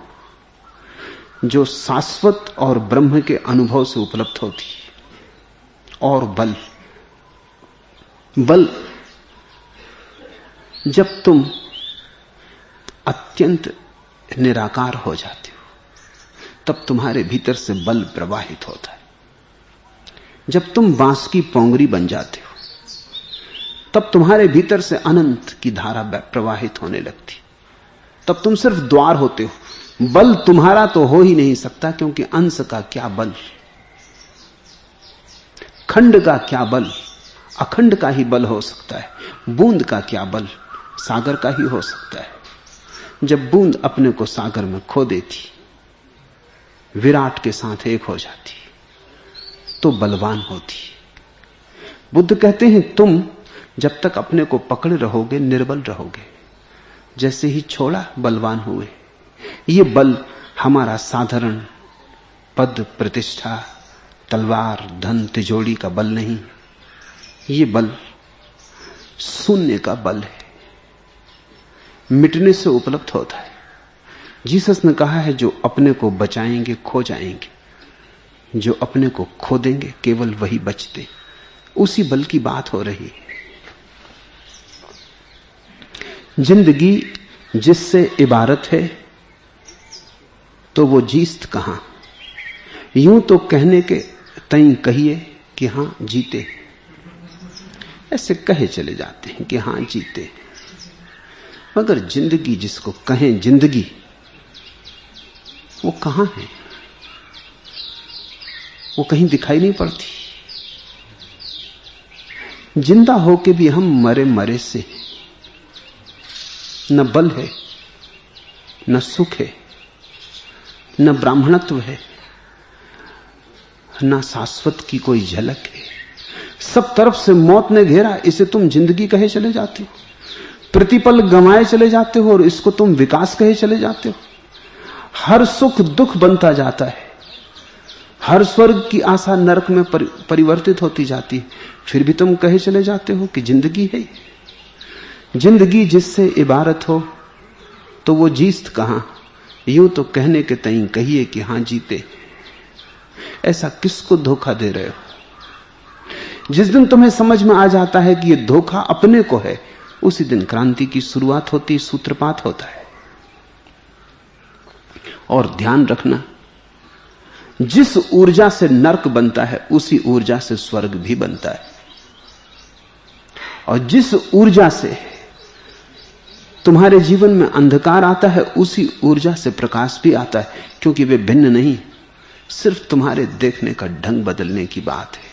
जो शाश्वत और ब्रह्म के अनुभव से उपलब्ध होती, और बल जब तुम अत्यंत निराकार हो जाते हो तब तुम्हारे भीतर से बल प्रवाहित होता है। जब तुम बांस की पोंगरी बन जाते हो तब तुम्हारे भीतर से अनंत की धारा प्रवाहित होने लगती। तब तुम सिर्फ द्वार होते हो। बल तुम्हारा तो हो ही नहीं सकता, क्योंकि अंश का क्या बल, खंड का क्या बल, अखंड का ही बल हो सकता है। बूंद का क्या बल, सागर का ही हो सकता है। जब बूंद अपने को सागर में खो देती, विराट के साथ एक हो जाती, तो बलवान होती। बुद्ध कहते हैं तुम जब तक अपने को पकड़े रहोगे निर्बल रहोगे, जैसे ही छोड़ा बलवान हुए। ये बल हमारा साधारण पद प्रतिष्ठा, तलवार, धन, तिजोरी का बल नहीं। ये बल शून्य का बल है, मिटने से उपलब्ध होता है। जीसस ने कहा है जो अपने को बचाएंगे खो जाएंगे, जो अपने को खो देंगे केवल वही बचते। उसी बल की बात हो रही है। जिंदगी जिससे इबारत है तो वो जीस्त कहां। यूं तो कहने के तई कहिए कि हां जीते, ऐसे कहे चले जाते हैं कि हां जीते, मगर जिंदगी जिसको कहें जिंदगी, वो कहां है? वो कहीं दिखाई नहीं पड़ती। जिंदा होके भी हम मरे मरे से, न बल है, न सुख है, न ब्राह्मणत्व है, न शाश्वत की कोई झलक है। सब तरफ से मौत ने घेरा, इसे तुम जिंदगी कहे चले जाते हो। प्रतिपल गंवाए चले जाते हो और इसको तुम विकास कहे चले जाते हो। हर सुख दुख बनता जाता है, हर स्वर्ग की आशा नरक में परिवर्तित होती जाती है, फिर भी तुम कहे चले जाते हो कि जिंदगी है। जिंदगी जिससे इबारत हो तो वो जीस्त कहां। यूं तो कहने के तई कहिए कि हां जीते। ऐसा किसको धोखा दे रहे हो? जिस दिन तुम्हें समझ में आ जाता है कि यह धोखा अपने को है, उसी दिन क्रांति की शुरुआत होती, सूत्रपात होता है। और ध्यान रखना, जिस ऊर्जा से नरक बनता है उसी ऊर्जा से स्वर्ग भी बनता है, और जिस ऊर्जा से तुम्हारे जीवन में अंधकार आता है उसी ऊर्जा से प्रकाश भी आता है, क्योंकि वे भिन्न नहीं, सिर्फ तुम्हारे देखने का ढंग बदलने की बात है।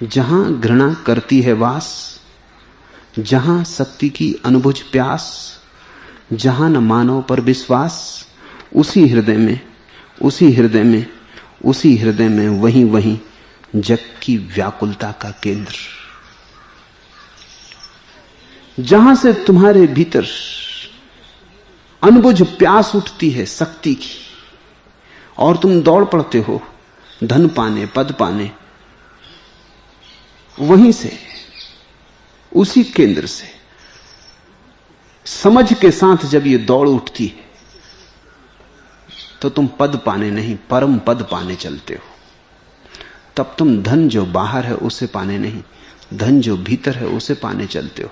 जहां घृणा करती है वास, जहां शक्ति की अनुभुज प्यास, जहां न मानव पर विश्वास, उसी हृदय में वहीं जग की व्याकुलता का केंद्र। जहां से तुम्हारे भीतर अनबुझ प्यास उठती है शक्ति की, और तुम दौड़ पड़ते हो धन पाने, पद पाने, वहीं से, उसी केंद्र से समझ के साथ जब ये दौड़ उठती है तो तुम पद पाने नहीं, परम पद पाने चलते हो। तब तुम धन जो बाहर है उसे पाने नहीं, धन जो भीतर है उसे पाने चलते हो।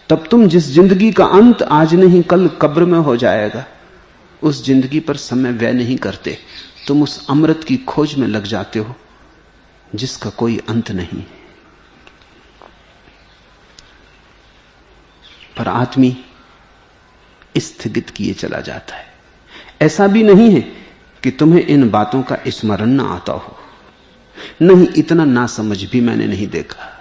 तब तुम जिस जिंदगी का अंत आज नहीं कल कब्र में हो जाएगा, उस जिंदगी पर समय व्यय नहीं करते, तुम उस अमृत की खोज में लग जाते हो जिसका कोई अंत नहीं। पर आदमी स्थगित किए चला जाता है। ऐसा भी नहीं है कि तुम्हें इन बातों का स्मरण न आता हो, नहीं, इतना ना समझ भी मैंने नहीं देखा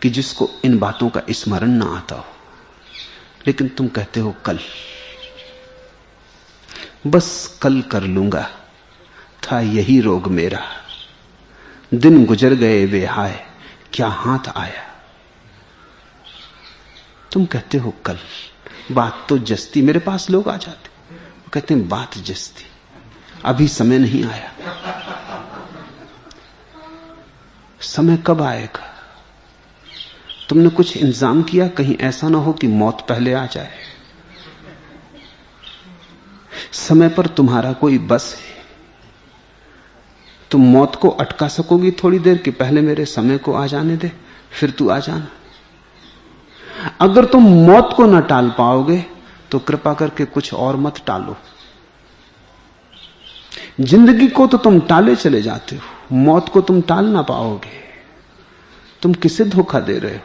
कि जिसको इन बातों का स्मरण ना आता हो। लेकिन तुम कहते हो कल, बस कल कर लूंगा, था यही रोग मेरा, दिन गुजर गए वे हाय, क्या हाथ आया। तुम कहते हो कल, बात तो जस्ती। मेरे पास लोग आ जाते, वो कहते हैं बात जस्ती, अभी समय नहीं आया। समय कब आएगा? तुमने कुछ इंतजाम किया? कहीं ऐसा ना हो कि मौत पहले आ जाए। समय पर तुम्हारा कोई बस है? तुम मौत को अटका सकोगी थोड़ी देर कि पहले मेरे समय को आ जाने दे, फिर तू आ जाना? अगर तुम मौत को न टाल पाओगे तो कृपा करके कुछ और मत टालो। जिंदगी को तो तुम टाले चले जाते हो, मौत को तुम टाल ना पाओगे। तुम किसे धोखा दे रहे हो?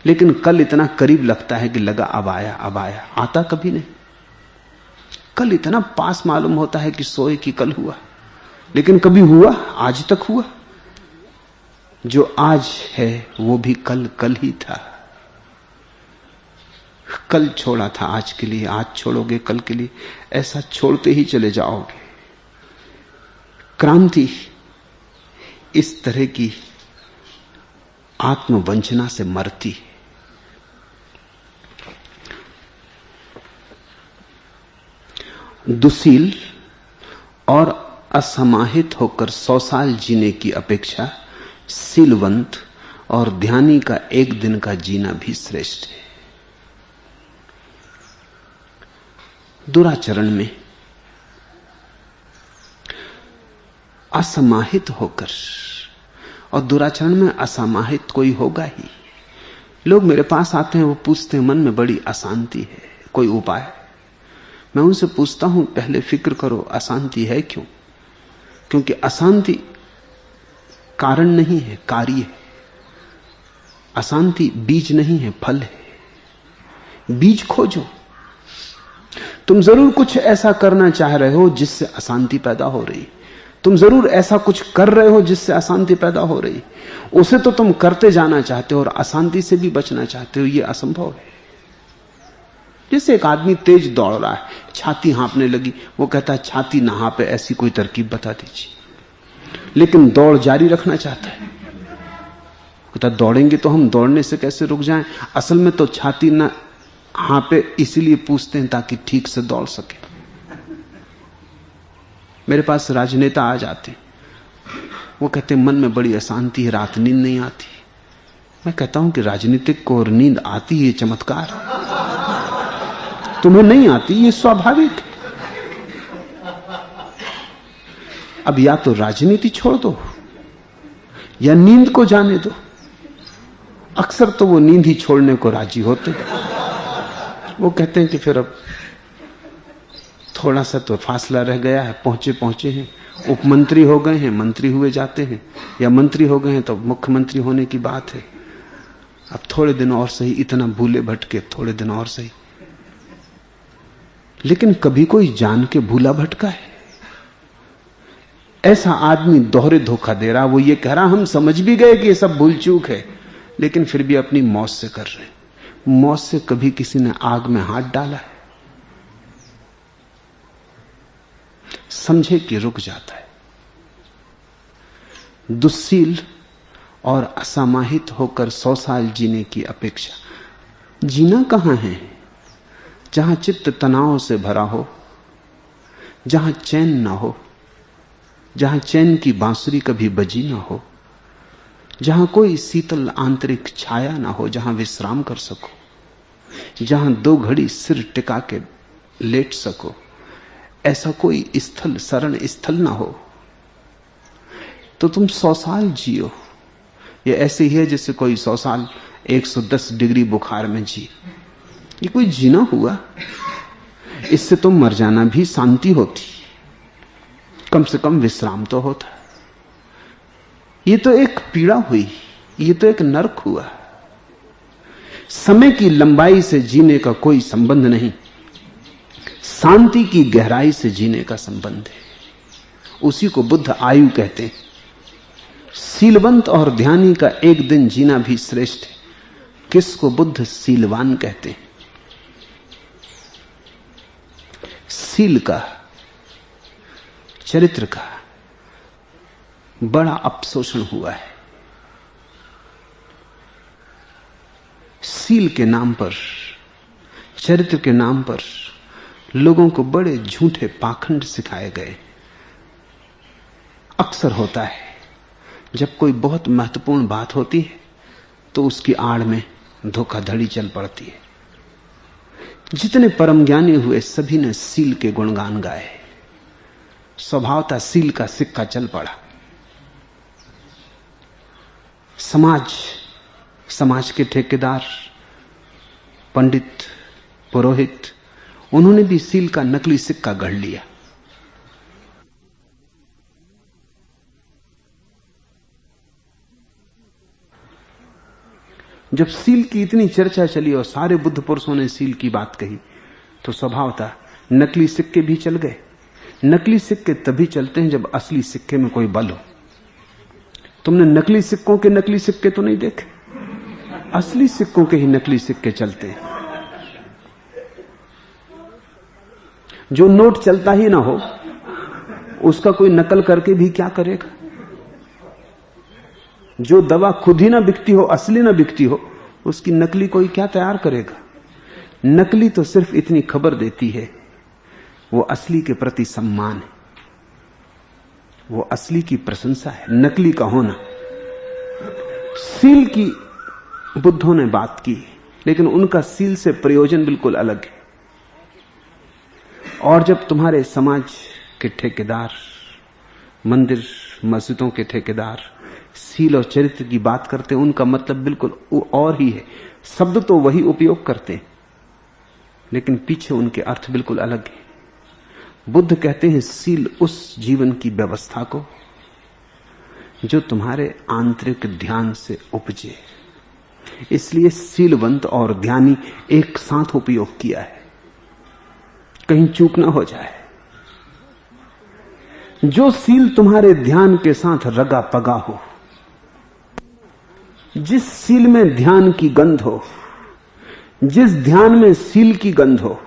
लेकिन कल इतना करीब लगता है कि लगा अब आया, अब आया, आता कभी नहीं। कल इतना पास मालूम होता है कि सोए कि कल हुआ, लेकिन कभी हुआ? आज तक हुआ? जो आज है वो भी कल कल ही था। कल छोड़ा था आज के लिए, आज छोड़ोगे कल के लिए, ऐसा छोड़ते ही चले जाओगे। क्रांति इस तरह की आत्मवंचना से मरती है। दुशील और असमाहित होकर 100 साल जीने की अपेक्षा सीलवंत और ध्यानी का एक दिन का जीना भी श्रेष्ठ है। दुराचरण में असमाहित होकर, और दुराचरण में असमाहित कोई होगा ही। लोग मेरे पास आते हैं, वो पूछते हैं मन में बड़ी अशांति है, कोई उपाय? मैं उनसे पूछता हूं पहले फिक्र करो अशांति है क्यों? क्योंकि अशांति कारण नहीं है, कार्य है। अशांति बीज नहीं है, फल है। बीज खोजो। तुम जरूर कुछ ऐसा करना चाह रहे हो जिससे अशांति पैदा हो रही। तुम जरूर ऐसा कुछ कर रहे हो जिससे अशांति पैदा हो रही। उसे तो तुम करते जाना चाहते हो और अशांति से भी बचना चाहते हो। यह असंभव है। जैसे एक आदमी तेज दौड़ रहा है, छाती हाँपने लगी, वो कहता है छाती ना हाँपे, ऐसी कोई तरकीब बता दीजिए। लेकिन दौड़ जारी रखना चाहता है। कहता दौड़ेंगे तो हम दौड़ने से कैसे रुक जाएं? असल में तो छाती ना हाँपे इसीलिए पूछते हैं ताकि ठीक से दौड़ सके। मेरे पास राजनेता आ जाते, वो कहते मन में बड़ी अशांति है, रात नींद नहीं आती। मैं कहता हूं कि राजनीतिक को और नींद आती है, चमत्कार। तुम्हें नहीं आती, ये स्वाभाविक है। अब या तो राजनीति छोड़ दो या नींद को जाने दो। अक्सर तो वो नींद ही छोड़ने को राजी होते। वो कहते हैं कि फिर अब थोड़ा सा तो फासला रह गया है, पहुंचे हैं, उपमंत्री हो गए हैं, मंत्री हुए जाते हैं, या मंत्री हो गए हैं तो मुख्यमंत्री होने की बात है। अब थोड़े दिन और सही, इतना भूले भटके, थोड़े दिन और सही। लेकिन कभी कोई जान के भूला भटका है? ऐसा आदमी दोहरे धोखा दे रहा। वो ये कह रहा हम समझ भी गए कि ये सब भूल चूक है, लेकिन फिर भी अपनी मौत से कर रहे हैं। मौत से कभी किसी ने आग में हाथ डाला है? समझे कि रुक जाता है। दुशील और असमाहित होकर 100 साल जीने की अपेक्षा जीना कहां है? जहां चित्त तनाव से भरा हो, जहां चैन ना हो, जहां चैन की बांसुरी कभी बजी ना हो, जहां कोई शीतल आंतरिक छाया ना हो, जहां विश्राम कर सको, जहां 2 घड़ी सिर टिका के लेट सको, ऐसा कोई स्थल, शरण स्थल ना हो, तो तुम 100 साल जियो। ये ऐसे ही है जैसे कोई 100 साल 110 डिग्री बुखार में जी। ये कोई जीना हुआ? इससे तो मर जाना भी शांति होती, कम से कम विश्राम तो होता। ये तो एक पीड़ा हुई, ये तो एक नरक हुआ। समय की लंबाई से जीने का कोई संबंध नहीं, शांति की गहराई से जीने का संबंध है। उसी को बुद्ध आयु कहते हैं। सीलवंत और ध्यानी का एक दिन जीना भी श्रेष्ठ है। किसको बुद्ध सीलवान कहते हैं? सील का, चरित्र का बड़ा अपशोषण हुआ है। सील के नाम पर, चरित्र के नाम पर लोगों को बड़े झूठे पाखंड सिखाए गए। अक्सर होता है जब कोई बहुत महत्वपूर्ण बात होती है तो उसकी आड़ में धोखाधड़ी चल पड़ती है। जितने परम ज्ञानी हुए सभी ने सील के गुणगान गाए, स्वभावतः सील का सिक्का चल पड़ा। समाज के ठेकेदार, पंडित, पुरोहित, उन्होंने भी सील का नकली सिक्का गढ़ लिया। जब सील की इतनी चर्चा चली और सारे बुद्ध पुरुषों ने सील की बात कही तो स्वभाव था नकली सिक्के भी चल गए। नकली सिक्के तभी चलते हैं जब असली सिक्के में कोई बल हो। तुमने नकली सिक्कों के नकली सिक्के तो नहीं देखे, असली सिक्कों के ही नकली सिक्के चलते हैं। जो नोट चलता ही ना हो उसका कोई नकल करके भी क्या करेगा। जो दवा खुद ही ना बिकती हो, असली ना बिकती हो, उसकी नकली कोई क्या तैयार करेगा। नकली तो सिर्फ इतनी खबर देती है वो असली के प्रति सम्मान है, वो असली की प्रशंसा है, नकली का होना। सील की बुद्धों ने बात की, लेकिन उनका सील से प्रयोजन बिल्कुल अलग है। और जब तुम्हारे समाज के ठेकेदार, मंदिर मस्जिदों के ठेकेदार सील और चरित्र की बात करते हैं, उनका मतलब बिल्कुल और ही है। शब्द तो वही उपयोग करते हैं लेकिन पीछे उनके अर्थ बिल्कुल अलग है। बुद्ध कहते हैं सील उस जीवन की व्यवस्था को जो तुम्हारे आंतरिक ध्यान से उपजे। इसलिए सीलवंत और ध्यानी एक साथ उपयोग किया है, कहीं चूक ना हो जाए। जो सील तुम्हारे ध्यान के साथ रगा पगा हो, जिस सील में ध्यान की गंध हो, जिस ध्यान में सील की गंध हो,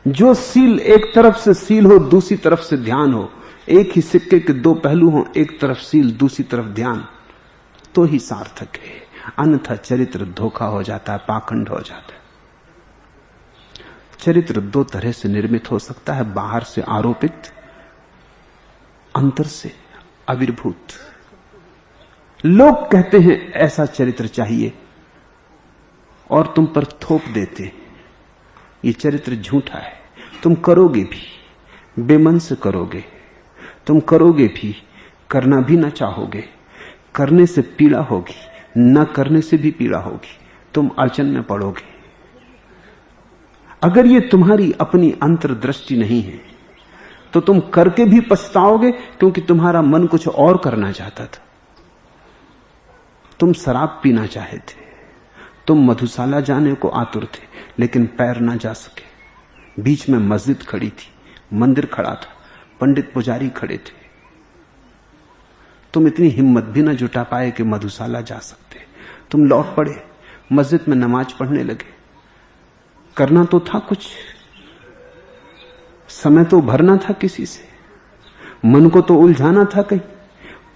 जो सील एक तरफ से सील हो दूसरी तरफ से ध्यान हो, एक ही सिक्के के दो पहलू हो, एक तरफ सील दूसरी तरफ ध्यान, तो ही सार्थक है। अन्यथा चरित्र धोखा हो जाता है, पाखंड हो जाता है। चरित्र दो तरह से निर्मित हो सकता है, बाहर से आरोपित, अंतर से आविर्भूत। लोग कहते हैं ऐसा चरित्र चाहिए और तुम पर थोप देते ये चरित्र झूठा है। तुम करोगे भी, बेमन से करोगे, तुम करोगे भी, करना भी ना चाहोगे, करने से पीड़ा होगी, न करने से भी पीड़ा होगी, तुम अड़चन में पड़ोगे। अगर ये तुम्हारी अपनी अंतर्दृष्टि नहीं है तो तुम करके भी पछताओगे, क्योंकि तुम्हारा मन कुछ और करना चाहता था। तुम शराब पीना चाहे थे, तुम मधुशाला जाने को आतुर थे, लेकिन पैर ना जा सके। बीच में मस्जिद खड़ी थी, मंदिर खड़ा था, पंडित पुजारी खड़े थे। तुम इतनी हिम्मत भी ना जुटा पाए कि मधुशाला जा सकते। तुम लौट पड़े, मस्जिद में नमाज पढ़ने लगे। करना तो था कुछ, समय तो भरना था किसी से, मन को तो उलझाना था कहीं।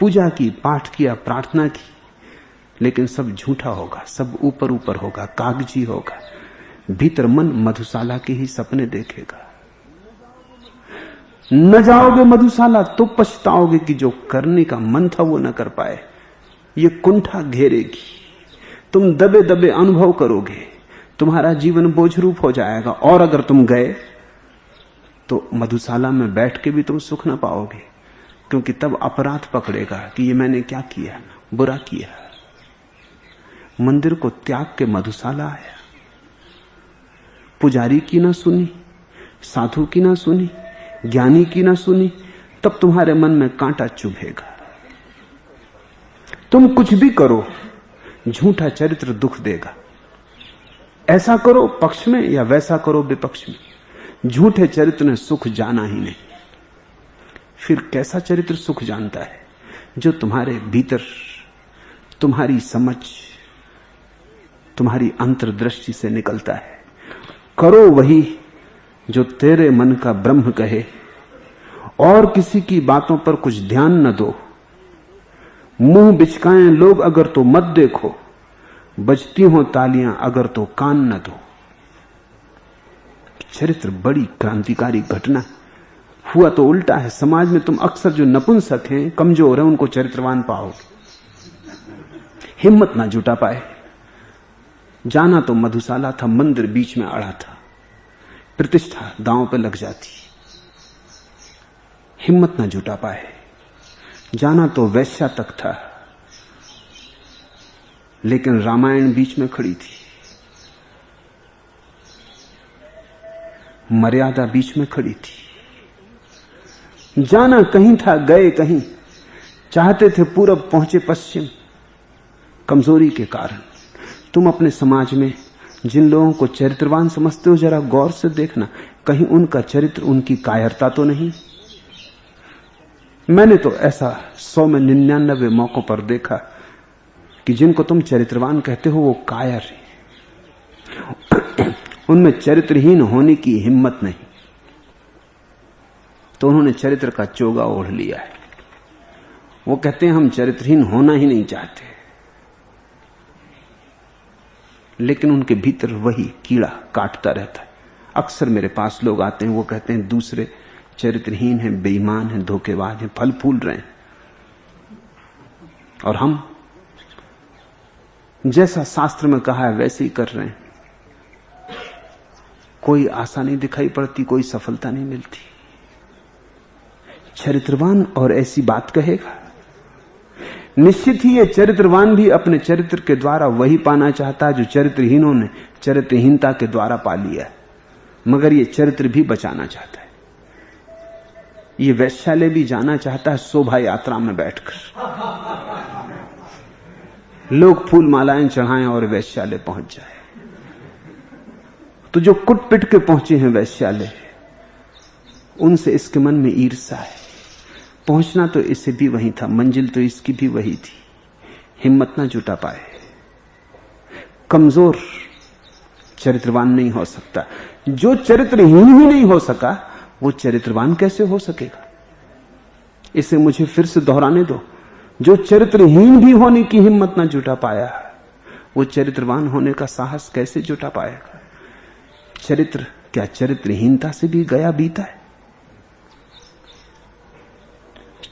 पूजा की, पाठ किया, प्रार्थना की, लेकिन सब झूठा होगा, सब ऊपर ऊपर होगा, कागजी होगा। भीतर मन मधुशाला के ही सपने देखेगा। न जाओगे मधुशाला तो पछताओगे कि जो करने का मन था वो न कर पाए। ये कुंठा घेरेगी, तुम दबे दबे अनुभव करोगे, तुम्हारा जीवन बोझ रूप हो जाएगा। और अगर तुम गए तो मधुशाला में बैठ के भी तुम सुख न पाओगे, क्योंकि तब अपराध पकड़ेगा कि ये मैंने क्या किया, बुरा किया। मंदिर को त्याग के मधुशाला आया, पुजारी की ना सुनी, साधु की ना सुनी, ज्ञानी की ना सुनी, तब तुम्हारे मन में कांटा चुभेगा। तुम कुछ भी करो, झूठा चरित्र दुख देगा। ऐसा करो पक्ष में या वैसा करो विपक्ष में, झूठे चरित्र ने सुख जाना ही नहीं। फिर कैसा चरित्र सुख जानता है? जो तुम्हारे भीतर, तुम्हारी समझ, तुम्हारी अंतर्दृष्टि से निकलता है। करो वही जो तेरे मन का ब्रह्म कहे, और किसी की बातों पर कुछ ध्यान न दो। मुंह बिचकाएं लोग अगर तो मत देखो, बजती हो तालियां अगर तो कान न दो। चरित्र बड़ी क्रांतिकारी घटना, हुआ तो उल्टा है। समाज में तुम अक्सर जो नपुंसक हैं, कमजोर हैं, उनको चरित्रवान पाओगे। हिम्मत ना जुटा पाए। जाना तो मधुशाला था, मंदिर बीच में अड़ा था, प्रतिष्ठा दांव पे लग जाती। हिम्मत ना जुटा पाए। जाना तो वैश्या तक था, लेकिन रामायण बीच में खड़ी थी, मर्यादा बीच में खड़ी थी। जाना कहीं था, गए कहीं। चाहते थे पूरब, पहुंचे पश्चिम। कमजोरी के कारण। तुम अपने समाज में जिन लोगों को चरित्रवान समझते हो, जरा गौर से देखना, कहीं उनका चरित्र, उनकी कायरता तो नहीं। मैंने तो ऐसा 100 में 99 मौकों पर देखा कि जिनको तुम चरित्रवान कहते हो वो कायर है। उनमें चरित्रहीन होने की हिम्मत नहीं, तो उन्होंने चरित्र का चोगा ओढ़ लिया है। वो कहते हैं हम चरित्रहीन होना ही नहीं चाहते, लेकिन उनके भीतर वही कीड़ा काटता रहता है। अक्सर मेरे पास लोग आते हैं, वो कहते हैं दूसरे चरित्रहीन हैं, बेईमान हैं, धोखेबाज हैं, फल फूल रहे हैं, और हम जैसा शास्त्र में कहा है वैसे ही कर रहे हैं। कोई आशा नहीं दिखाई पड़ती, कोई सफलता नहीं मिलती। चरित्रवान और ऐसी बात कहेगा? निश्चित ही ये चरित्रवान भी अपने चरित्र के द्वारा वही पाना चाहता है जो चरित्रहीनों ने चरित्रहीनता के द्वारा पा लिया है, मगर ये चरित्र भी बचाना चाहता है। ये वैश्यालय भी जाना चाहता है शोभा यात्रा में बैठकर। लोग फूल मालाएं चढ़ाएं और वैश्यालय पहुंच जाए। तो जो कुट पिट के पहुंचे हैं वैश्यालय, उनसे इसके मन में ईर्ष्या है। पहुंचना तो इसे भी वही था, मंजिल तो इसकी भी वही थी। हिम्मत ना जुटा पाए। कमजोर चरित्रवान नहीं हो सकता। जो चरित्रहीन ही नहीं हो सका, वो चरित्रवान कैसे हो सकेगा? इसे मुझे फिर से दोहराने दो। जो चरित्रहीन भी होने की हिम्मत ना जुटा पाया, वो चरित्रवान होने का साहस कैसे जुटा पाएगा? चरित्र क्या चरित्रहीनता से भी गया बीता है?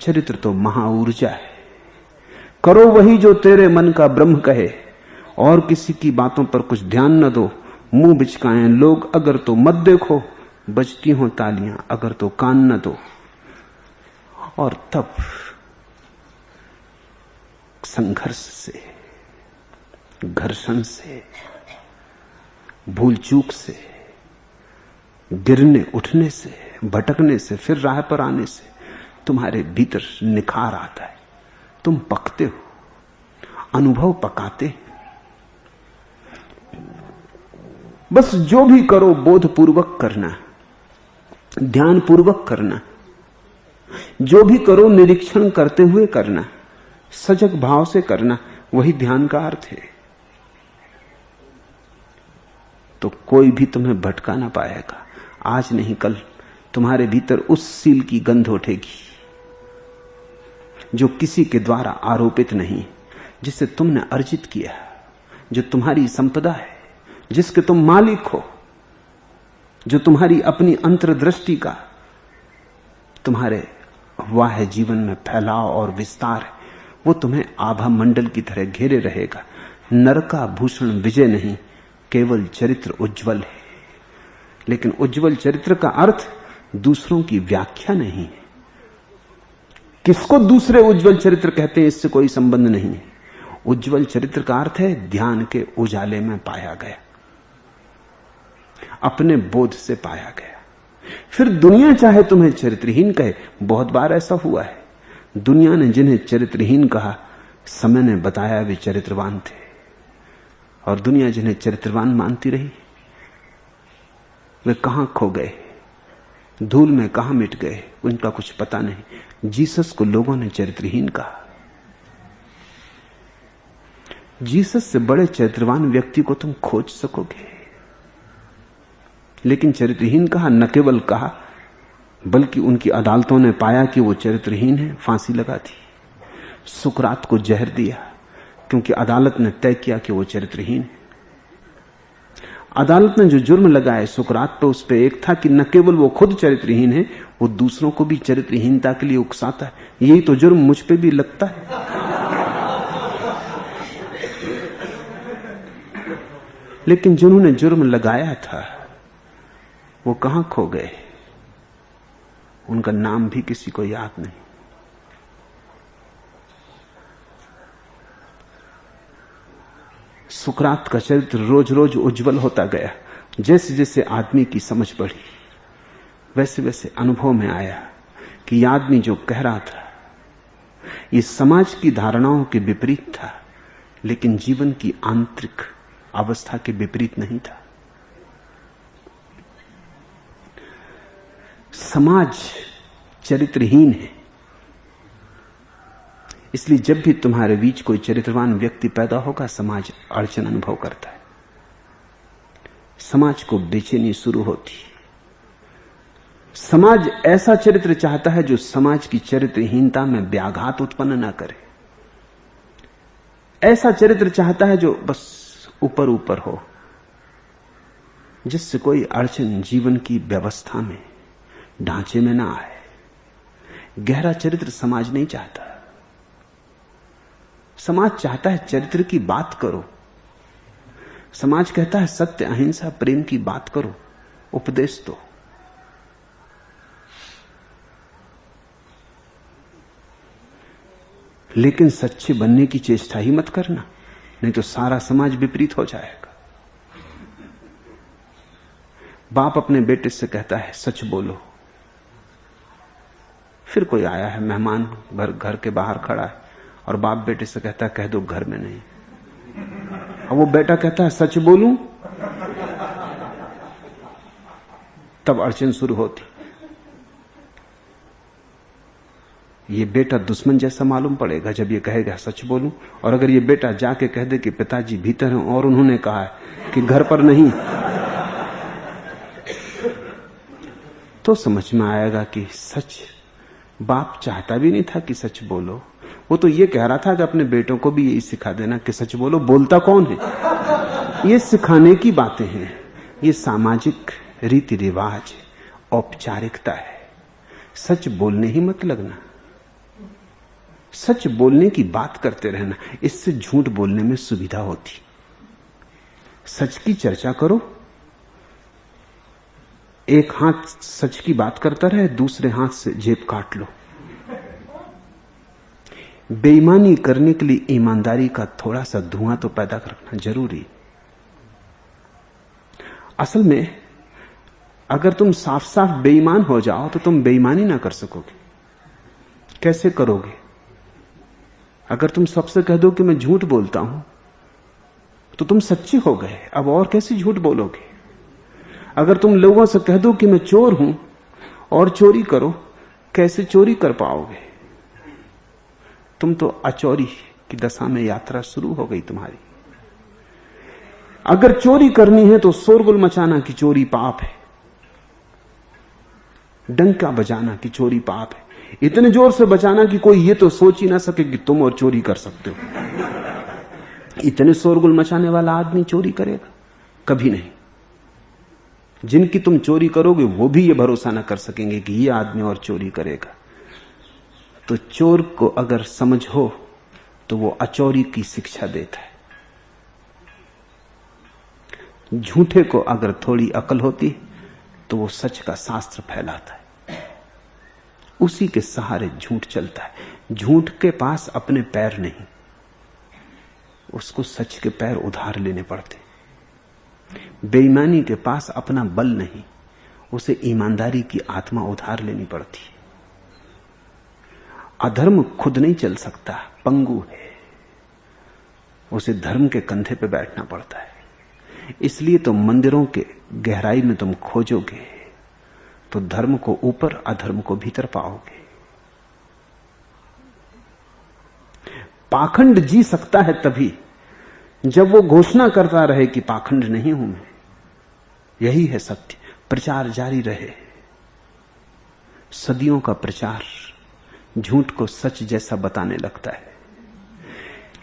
चरित्र तो महाऊर्जा है। करो वही जो तेरे मन का ब्रह्म कहे, और किसी की बातों पर कुछ ध्यान न दो। मुंह बिचकाएं लोग अगर तो मत देखो, बजती हो तालियां अगर तो कान न दो। और तब संघर्ष से, घर्षण से, भूल चूक से, गिरने उठने से, भटकने से, फिर राह पर आने से तुम्हारे भीतर निखार आता है। तुम पकते हो, अनुभव पकाते। बस जो भी करो बोधपूर्वक करना, ध्यानपूर्वक करना। जो भी करो निरीक्षण करते हुए करना, सजग भाव से करना। वही ध्यान का अर्थ है। तो कोई भी तुम्हें भटका ना पाएगा। आज नहीं कल तुम्हारे भीतर उस सील की गंध उठेगी जो किसी के द्वारा आरोपित नहीं, जिसे तुमने अर्जित किया, जो तुम्हारी संपदा है, जिसके तुम मालिक हो, जो तुम्हारी अपनी अंतर्दृष्टि का, तुम्हारे वाह जीवन में फैलाव और विस्तार है। वो तुम्हें आभा मंडल की तरह घेरे रहेगा। नर का भूषण विजय नहीं, केवल चरित्र उज्जवल है। लेकिन उज्जवल चरित्र का अर्थ दूसरों की व्याख्या नहीं है। किसको दूसरे उज्जवल चरित्र कहते हैं इससे कोई संबंध नहीं है। उज्जवल चरित्र का अर्थ है ध्यान के उजाले में पाया गया, अपने बोध से पाया गया। फिर दुनिया चाहे तुम्हें चरित्रहीन कहे, बहुत बार ऐसा हुआ है। दुनिया ने जिन्हें चरित्रहीन कहा, समय ने बताया वे चरित्रवान थे, और दुनिया जिन्हें चरित्रवान मानती रही, वे कहां खो गए, धूल में कहां मिट गए, उनका कुछ पता नहीं। जीसस को लोगों ने चरित्रहीन कहा। जीसस से बड़े चरित्रवान व्यक्ति को तुम खोज सकोगे, लेकिन चरित्रहीन कहा न केवल कहा, बल्कि उनकी अदालतों ने पाया कि वो चरित्रहीन है, फांसी लगा दी। सुकरात को जहर दिया, क्योंकि अदालत ने तय किया कि वो चरित्रहीन है। अदालत ने जो जुर्म लगाए सुकरात पे, उस पे एक था कि न केवल वो खुद चरित्रहीन है, वो दूसरों को भी चरित्रहीनता के लिए उकसाता है। यही तो जुर्म मुझ पे भी लगता है। लेकिन जिन्होंने जुर्म लगाया था वो कहां खो गए? उनका नाम भी किसी को याद नहीं। सुकरात का चरित्र रोज रोज उज्जवल होता गया। जैसे जैसे आदमी की समझ बढ़ी, वैसे वैसे अनुभव में आया कि ये आदमी जो कह रहा था ये समाज की धारणाओं के विपरीत था, लेकिन जीवन की आंतरिक अवस्था के विपरीत नहीं था। समाज चरित्रहीन है, इसलिए जब भी तुम्हारे बीच कोई चरित्रवान व्यक्ति पैदा होगा, समाज अड़चन अनुभव करता है, समाज को बेचैनी शुरू होती। समाज ऐसा चरित्र चाहता है जो समाज की चरित्रहीनता में व्याघात उत्पन्न ना करे। ऐसा चरित्र चाहता है जो बस ऊपर ऊपर हो, जिससे कोई अड़चन जीवन की व्यवस्था में, ढांचे में ना आए। गहरा चरित्र समाज नहीं चाहता। समाज चाहता है चरित्र की बात करो। समाज कहता है सत्य, अहिंसा, प्रेम की बात करो, उपदेश दो। लेकिन सच्चे बनने की चेष्टा ही मत करना, नहीं तो सारा समाज विपरीत हो जाएगा। बाप अपने बेटे से कहता है सच बोलो। फिर कोई आया है मेहमान, घर के बाहर खड़ा है, और बाप बेटे से कहता है कह दो घर में नहीं। और वो बेटा कहता है सच बोलूं, तब अड़चन शुरू होती। ये बेटा दुश्मन जैसा मालूम पड़ेगा जब ये कहेगा सच बोलूं, और अगर ये बेटा जाके कह दे कि पिताजी भीतर हैं और उन्होंने कहा है कि घर पर नहीं, तो समझ में आएगा कि सच बाप चाहता भी नहीं था कि सच बोलो। वो तो ये कह रहा था कि अपने बेटों को भी यही सिखा देना कि सच बोलो। बोलता कौन है? ये सिखाने की बातें हैं, ये सामाजिक रीति रिवाज, औपचारिकता है। सच बोलने ही मत लगना, सच बोलने की बात करते रहना, इससे झूठ बोलने में सुविधा होती। सच की चर्चा करो, एक हाथ सच की बात करता रहे, दूसरे हाथ से जेब काट लो। बेईमानी करने के लिए ईमानदारी का थोड़ा सा धुआं तो पैदा करना जरूरी। असल में अगर तुम साफ साफ बेईमान हो जाओ तो तुम बेईमानी ना कर सकोगे। कैसे करोगे? अगर तुम सबसे कह दो कि मैं झूठ बोलता हूं तो तुम सच्चे हो गए, अब और कैसे झूठ बोलोगे? अगर तुम लोगों से कह दो कि मैं चोर हूं और चोरी करो, कैसे चोरी कर पाओगे? तुम तो अचोरी की दशा में यात्रा शुरू हो गई तुम्हारी। अगर चोरी करनी है तो शोरगुल मचाना कि चोरी पाप है, डंका बजाना कि चोरी पाप है, इतने जोर से बचाना कि कोई ये तो सोच ही ना सके कि तुम और चोरी कर सकते हो। इतने शोरगुल मचाने वाला आदमी चोरी करेगा? कभी नहीं। जिनकी तुम चोरी करोगे वो भी ये भरोसा ना कर सकेंगे कि ये आदमी और चोरी करेगा। तो चोर को अगर समझ हो तो वो अचोरी की शिक्षा देता है। झूठे को अगर थोड़ी अकल होती तो वो सच का शास्त्र फैलाता है। उसी के सहारे झूठ चलता है। झूठ के पास अपने पैर नहीं, उसको सच के पैर उधार लेने पड़ते। बेईमानी के पास अपना बल नहीं, उसे ईमानदारी की आत्मा उधार लेनी पड़ती है। अधर्म खुद नहीं चल सकता, पंगु है, उसे धर्म के कंधे पे बैठना पड़ता है। इसलिए तो मंदिरों के गहराई में तुम खोजोगे तो धर्म को ऊपर, अधर्म को भीतर पाओगे। पाखंड जी सकता है तभी जब वो घोषणा करता रहे कि पाखंड नहीं हूं मैं, यही है सत्य। प्रचार जारी रहे, सदियों का प्रचार झूठ को सच जैसा बताने लगता है।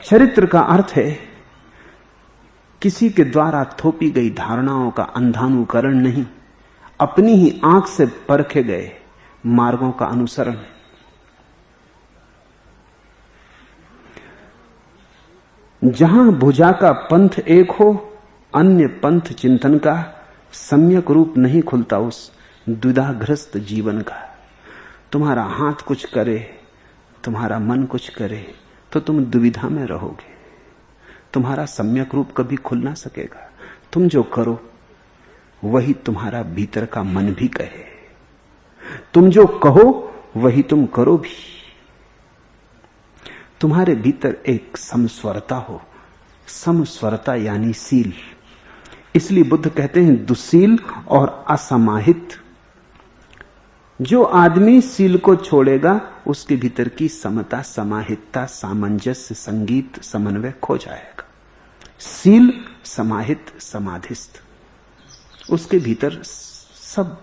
चरित्र का अर्थ है किसी के द्वारा थोपी गई धारणाओं का अंधानुकरण नहीं, अपनी ही आंख से परखे गए मार्गों का अनुसरण है। जहां भुजा का पंथ एक हो, अन्य पंथ चिंतन का सम्यक रूप नहीं खुलता उस द्विधाग्रस्त जीवन का। तुम्हारा हाथ कुछ करे, तुम्हारा मन कुछ करे, तो तुम दुविधा में रहोगे। तुम्हारा सम्यक रूप कभी खुल ना सकेगा। तुम जो करो वही तुम्हारा भीतर का मन भी कहे, तुम जो कहो वही तुम करो भी। तुम्हारे भीतर एक समस्वरता हो, समस्वरता यानी सील। इसलिए बुद्ध कहते हैं दुशील और असमाहित। जो आदमी सील को छोड़ेगा उसके भीतर की समता, समाहितता, सामंजस्य, संगीत, समन्वय खो जाएगा। सील, समाहित, समाधिस्थ, उसके भीतर सब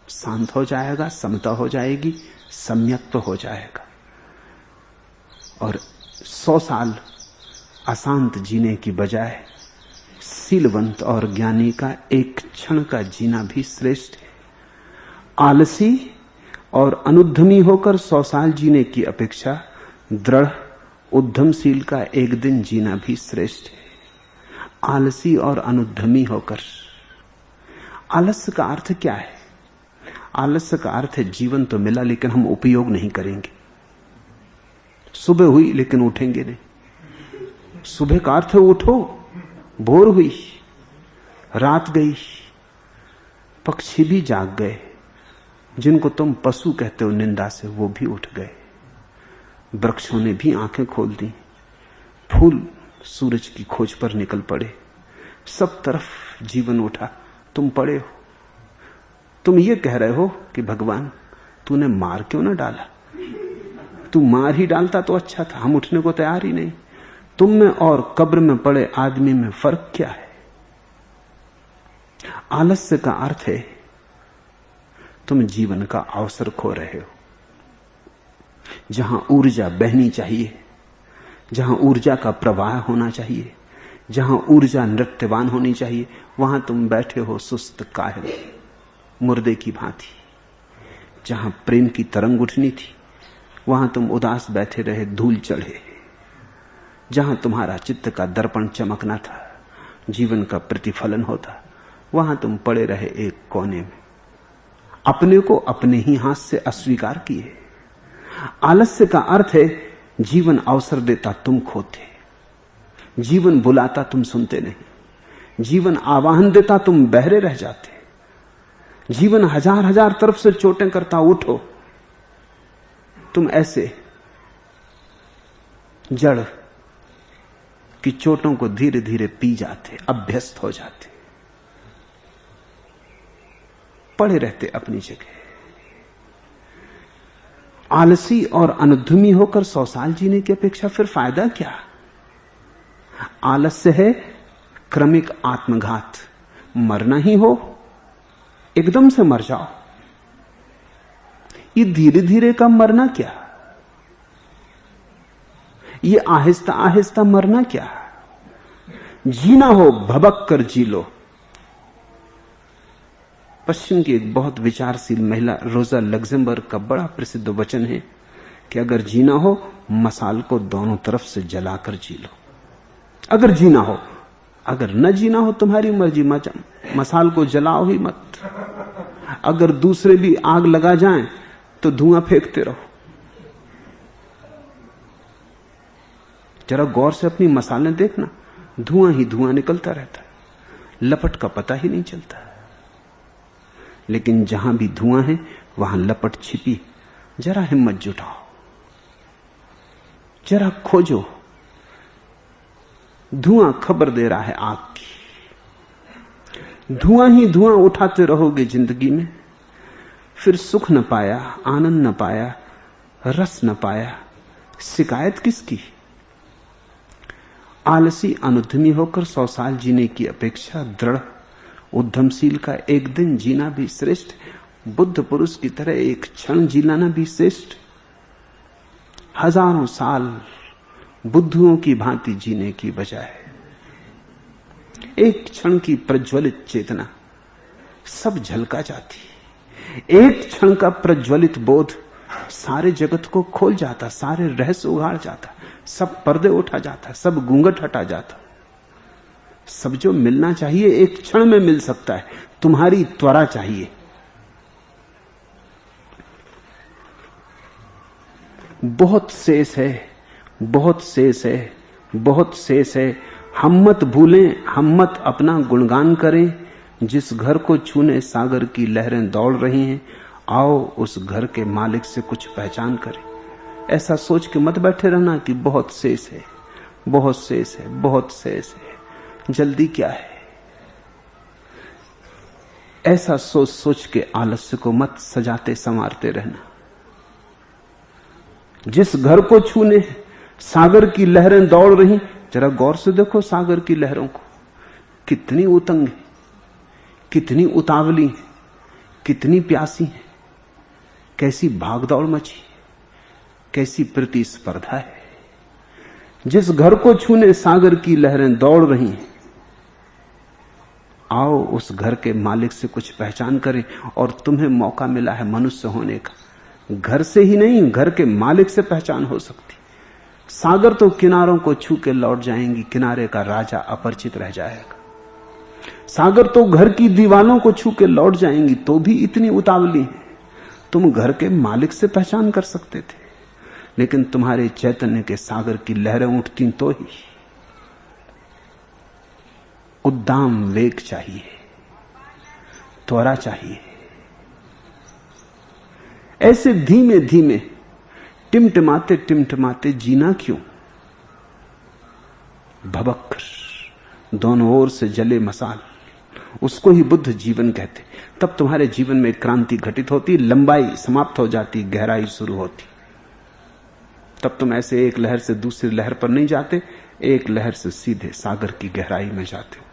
शांत हो जाएगा, समता हो जाएगी, सम्यक्त्व हो जाएगा। और 100 साल अशांत जीने की बजाय सीलवंत और ज्ञानी का एक क्षण का जीना भी श्रेष्ठ है। आलसी और अनुद्यमी होकर 100 साल जीने की अपेक्षा दृढ़ उद्यमशील का एक दिन जीना भी श्रेष्ठ है। आलसी और अनुद्यमी होकर, आलस्य का अर्थ क्या है? आलस्य का अर्थ है जीवन तो मिला लेकिन हम उपयोग नहीं करेंगे। सुबह हुई लेकिन उठेंगे नहीं। सुबह का अर्थ है उठो, भोर हुई, रात गई, पक्षी भी जाग गए, जिनको तुम पशु कहते हो निंदा से, वो भी उठ गए। वृक्षों ने भी आंखें खोल दी, फूल सूरज की खोज पर निकल पड़े, सब तरफ जीवन उठा। तुम पड़े हो। तुम ये कह रहे हो कि भगवान तूने मार क्यों ना डाला? तू मार ही डालता तो अच्छा था, हम उठने को तैयार ही नहीं। तुम में और कब्र में पड़े आदमी में फर्क क्या है? आलस्य का अर्थ है तुम जीवन का अवसर खो रहे हो। जहां ऊर्जा बहनी चाहिए, जहां ऊर्जा का प्रवाह होना चाहिए, जहां ऊर्जा नृत्यवान होनी चाहिए, वहां तुम बैठे हो सुस्त काहिल मुर्दे की भांति। जहां प्रेम की तरंग उठनी थी वहां तुम उदास बैठे रहे, धूल चढ़े। जहां तुम्हारा चित्त का दर्पण चमकना था, जीवन का प्रतिफलन होता, वहां तुम पड़े रहे एक कोने में, अपने को अपने ही हाथ से अस्वीकार किए। आलस्य का अर्थ है जीवन अवसर देता तुम खोते, जीवन बुलाता तुम सुनते नहीं, जीवन आवाहन देता तुम बहरे रह जाते, जीवन हजार हजार तरफ से चोटें करता उठो, तुम ऐसे जड़ की चोटों को धीरे धीरे पी जाते, अभ्यस्त हो जाते, पड़े रहते अपनी जगह। आलसी और अनुद्यमी होकर 100 साल जीने की अपेक्षा फिर फायदा क्या? आलस्य है क्रमिक आत्मघात। मरना ही हो एकदम से मर जाओ। ये धीरे धीरे का मरना क्या? ये आहिस्ता आहिस्ता मरना क्या? जीना हो भबक कर जी लो। पश्चिम की एक बहुत विचारशील महिला रोजा लग्जमबर्ग का बड़ा प्रसिद्ध वचन है कि अगर जीना हो मसाल को दोनों तरफ से जलाकर जी लो। अगर जीना हो, अगर न जीना हो तुम्हारी मर्जी, मसाल को जलाओ ही मत। अगर दूसरे भी आग लगा जाएं तो धुआं फेंकते रहो। जरा गौर से अपनी मसालें देखना, धुआं ही धुआं निकलता रहता है, लपट का पता ही नहीं चलता। लेकिन जहां भी धुआं है वहां लपट छिपी। जरा हिम्मत जुटाओ, जरा खोजो। धुआं खबर दे रहा है आग की। धुआं ही धुआं उठाते रहोगे जिंदगी में, फिर सुख न पाया, आनंद न पाया, रस न पाया, शिकायत किसकी? आलसी अनुद्यमी होकर 100 साल जीने की अपेक्षा दृढ़ उद्यमशील का एक दिन जीना भी श्रेष्ठ। बुद्ध पुरुष की तरह एक क्षण जीना भी श्रेष्ठ। हजारों साल बुद्धुओं की भांति जीने की बजाय एक क्षण की प्रज्वलित चेतना सब झलका जाती, एक क्षण का प्रज्वलित बोध सारे जगत को खोल जाता, सारे रहस्य उगाड़ जाता, सब पर्दे उठा जाता, सब घूंघट हटा जाता। सब जो मिलना चाहिए एक क्षण में मिल सकता है। तुम्हारी त्वरा चाहिए। बहुत शेष है, बहुत शेष है, बहुत शेष है। हम मत भूलें, हम मत अपना गुणगान करें। जिस घर को छूने सागर की लहरें दौड़ रही हैं, आओ उस घर के मालिक से कुछ पहचान करें। ऐसा सोच के मत बैठे रहना कि बहुत शेष है, बहुत शेष है, बहुत शेष है, जल्दी क्या है। ऐसा सोच सोच के आलस्य को मत सजाते संवारते रहना। जिस घर को छूने सागर की लहरें दौड़ रही, जरा गौर से देखो सागर की लहरों को, कितनी उतंग है, कितनी उतावली है, कितनी प्यासी है, कैसी भागदौड़ मची, कैसी प्रतिस्पर्धा है। जिस घर को छूने सागर की लहरें दौड़ रही हैं, आओ उस घर के मालिक से कुछ पहचान करें। और तुम्हें मौका मिला है मनुष्य होने का। घर से ही नहीं, घर के मालिक से पहचान हो सकती। सागर तो किनारों को छू के लौट जाएंगी, किनारे का राजा अपरिचित रह जाएगा। सागर तो घर की दीवालों को छू के लौट जाएंगी, तो भी इतनी उतावली है। तुम घर के मालिक से पहचान कर सकते थे, लेकिन तुम्हारे चैतन्य के सागर की लहरें उठती तो ही। उद्दाम वेग चाहिए, त्वरा चाहिए। ऐसे धीमे धीमे टिमटिमाते टिमटिमाते जीना क्यों? भबक कर दोनों ओर से जले मसाल, उसको ही बुद्ध जीवन कहते। तब तुम्हारे जीवन में क्रांति घटित होती, लंबाई समाप्त हो जाती, गहराई शुरू होती। तब तुम ऐसे एक लहर से दूसरी लहर पर नहीं जाते, एक लहर से सीधे सागर की गहराई में जाते हो।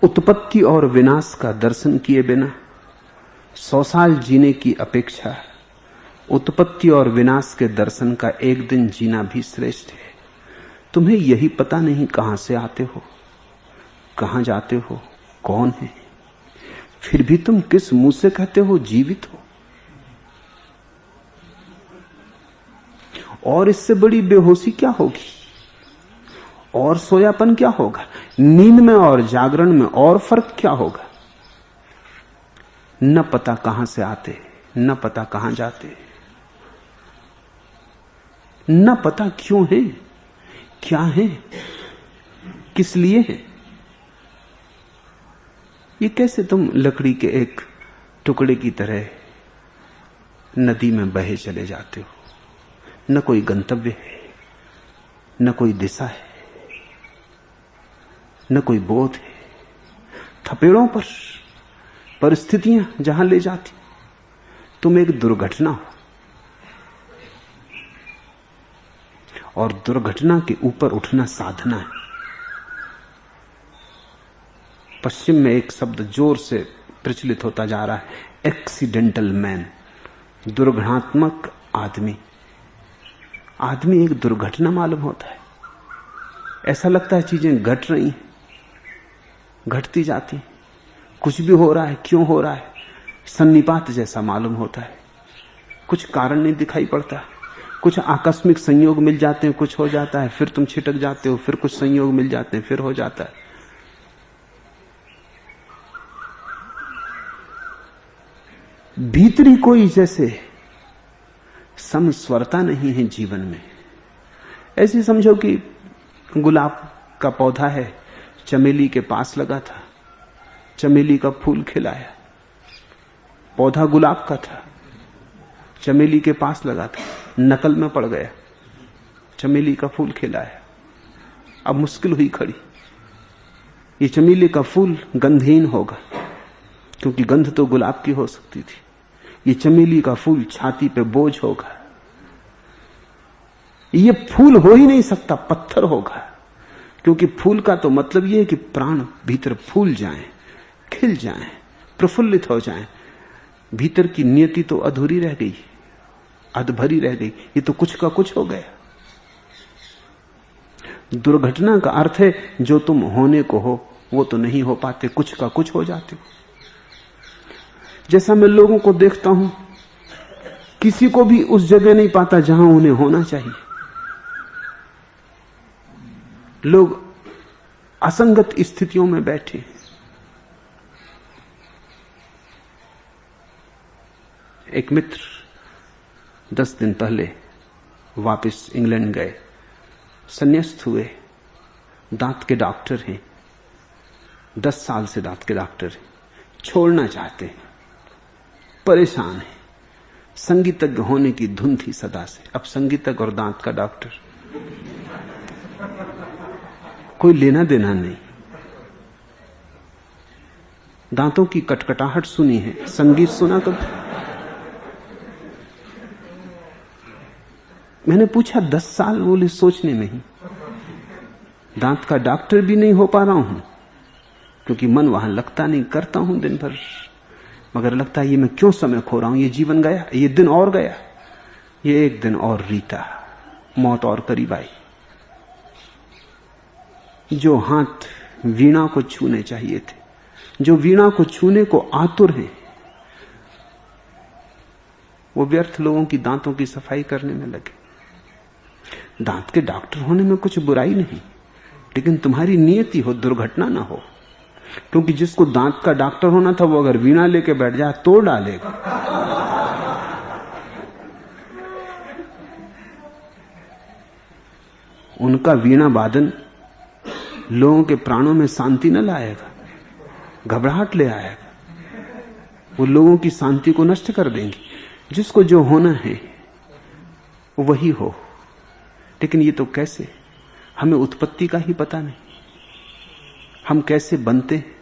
उत्पत्ति और विनाश का दर्शन किए बिना 100 साल जीने की अपेक्षा उत्पत्ति और विनाश के दर्शन का एक दिन जीना भी श्रेष्ठ है। तुम्हें यही पता नहीं कहां से आते हो, कहां जाते हो, कौन है, फिर भी तुम किस मुंह से कहते हो जीवित हो। और इससे बड़ी बेहोशी क्या होगी, और सोयापन क्या होगा, नींद में और जागरण में और फर्क क्या होगा। न पता कहां से आते, न पता कहां जाते, न पता क्यों है, क्या है, किस लिए है। ये कैसे तुम लकड़ी के एक टुकड़े की तरह नदी में बहे चले जाते हो। न कोई गंतव्य है, न कोई दिशा है, न कोई बोध है। थपेड़ों पर परिस्थितियां जहां ले जाती, तुम एक दुर्घटना हो, और दुर्घटना के ऊपर उठना साधना है। पश्चिम में एक शब्द जोर से प्रचलित होता जा रहा है, एक्सीडेंटल मैन, दुर्घटनात्मक आदमी। आदमी एक दुर्घटना मालूम होता है। ऐसा लगता है चीजें घट रही हैं, घटती जाती, कुछ भी हो रहा है, क्यों हो रहा है, सन्निपात जैसा मालूम होता है। कुछ कारण नहीं दिखाई पड़ता, कुछ आकस्मिक संयोग मिल जाते हैं, कुछ हो जाता है, फिर तुम छिटक जाते हो, फिर कुछ संयोग मिल जाते हैं, फिर हो जाता है। भीतरी कोई जैसे समस्वरता नहीं है जीवन में। ऐसे समझो कि गुलाब का पौधा है, चमेली के पास लगा था, चमेली का फूल खिलाया। पौधा गुलाब का था, चमेली के पास लगा था, नकल में पड़ गया, चमेली का फूल खिलाया। अब मुश्किल हुई खड़ी, ये चमेली का फूल गंधहीन होगा, क्योंकि गंध तो गुलाब की हो सकती थी। ये चमेली का फूल छाती पे बोझ होगा, ये फूल हो ही नहीं सकता, पत्थर होगा। क्योंकि फूल का तो मतलब यह है कि प्राण भीतर फूल जाएं, खिल जाएं, प्रफुल्लित हो जाएं। भीतर की नियति तो अधूरी रह गई, अधभरी रह गई, ये तो कुछ का कुछ हो गया। दुर्घटना का अर्थ है जो तुम होने को हो वो तो नहीं हो पाते, कुछ का कुछ हो जाते हो। जैसा मैं लोगों को देखता हूं, किसी को भी उस जगह नहीं पाता जहां उन्हें होना चाहिए। लोग असंगत स्थितियों में बैठे। एक मित्र 10 दिन पहले वापस इंग्लैंड गए, संन्यास्त हुए, दांत के डॉक्टर हैं, 10 साल से दांत के डॉक्टर हैं, छोड़ना चाहते हैं, परेशान हैं। संगीतज्ञ होने की धुन थी सदा से, अब संगीतज्ञ और दांत का डॉक्टर, कोई लेना देना नहीं। दांतों की कटकटाहट सुनी है, संगीत सुना कभी? मैंने पूछा 10 साल, बोले सोचने में ही। दांत का डॉक्टर भी नहीं हो पा रहा हूं क्योंकि मन वहां लगता नहीं, करता हूं दिन भर, मगर लगता है ये मैं क्यों समय खो रहा हूं, ये जीवन गया, ये दिन और गया, ये एक दिन और रीता, मौत और करीब आई। जो हाथ वीणा को छूने चाहिए थे, जो वीणा को छूने को आतुर हैं, वो व्यर्थ लोगों की दांतों की सफाई करने में लगे। दांत के डॉक्टर होने में कुछ बुराई नहीं, लेकिन तुम्हारी नियति हो, दुर्घटना ना हो। क्योंकि जिसको दांत का डॉक्टर होना था वो अगर वीणा लेके बैठ जाए तोड़ डालेगा। उनका वीणा वादन लोगों के प्राणों में शांति न लाएगा, घबराहट ले आएगा, वो लोगों की शांति को नष्ट कर देंगे। जिसको जो होना है वही हो। लेकिन ये तो कैसे, हमें उत्पत्ति का ही पता नहीं, हम कैसे बनते हैं,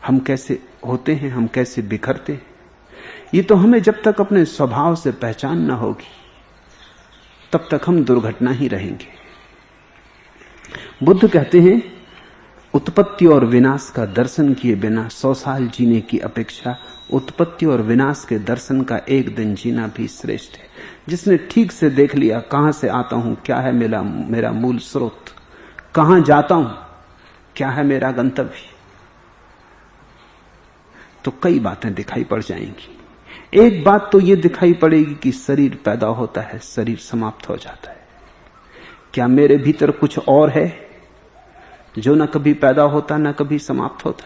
हम कैसे होते हैं, हम कैसे बिखरते हैं, ये तो हमें जब तक अपने स्वभाव से पहचान न होगी तब तक हम दुर्घटना ही रहेंगे। बुद्ध कहते हैं, उत्पत्ति और विनाश का दर्शन किए बिना 100 साल जीने की अपेक्षा उत्पत्ति और विनाश के दर्शन का एक दिन जीना भी श्रेष्ठ है। जिसने ठीक से देख लिया कहां से आता हूं, क्या है मेरा मूल स्रोत, कहां जाता हूं, क्या है मेरा गंतव्य, तो कई बातें दिखाई पड़ जाएंगी। एक बात तो यह दिखाई पड़ेगी कि शरीर पैदा होता है, शरीर समाप्त हो जाता है। क्या मेरे भीतर कुछ और है जो न कभी पैदा होता न कभी समाप्त होता?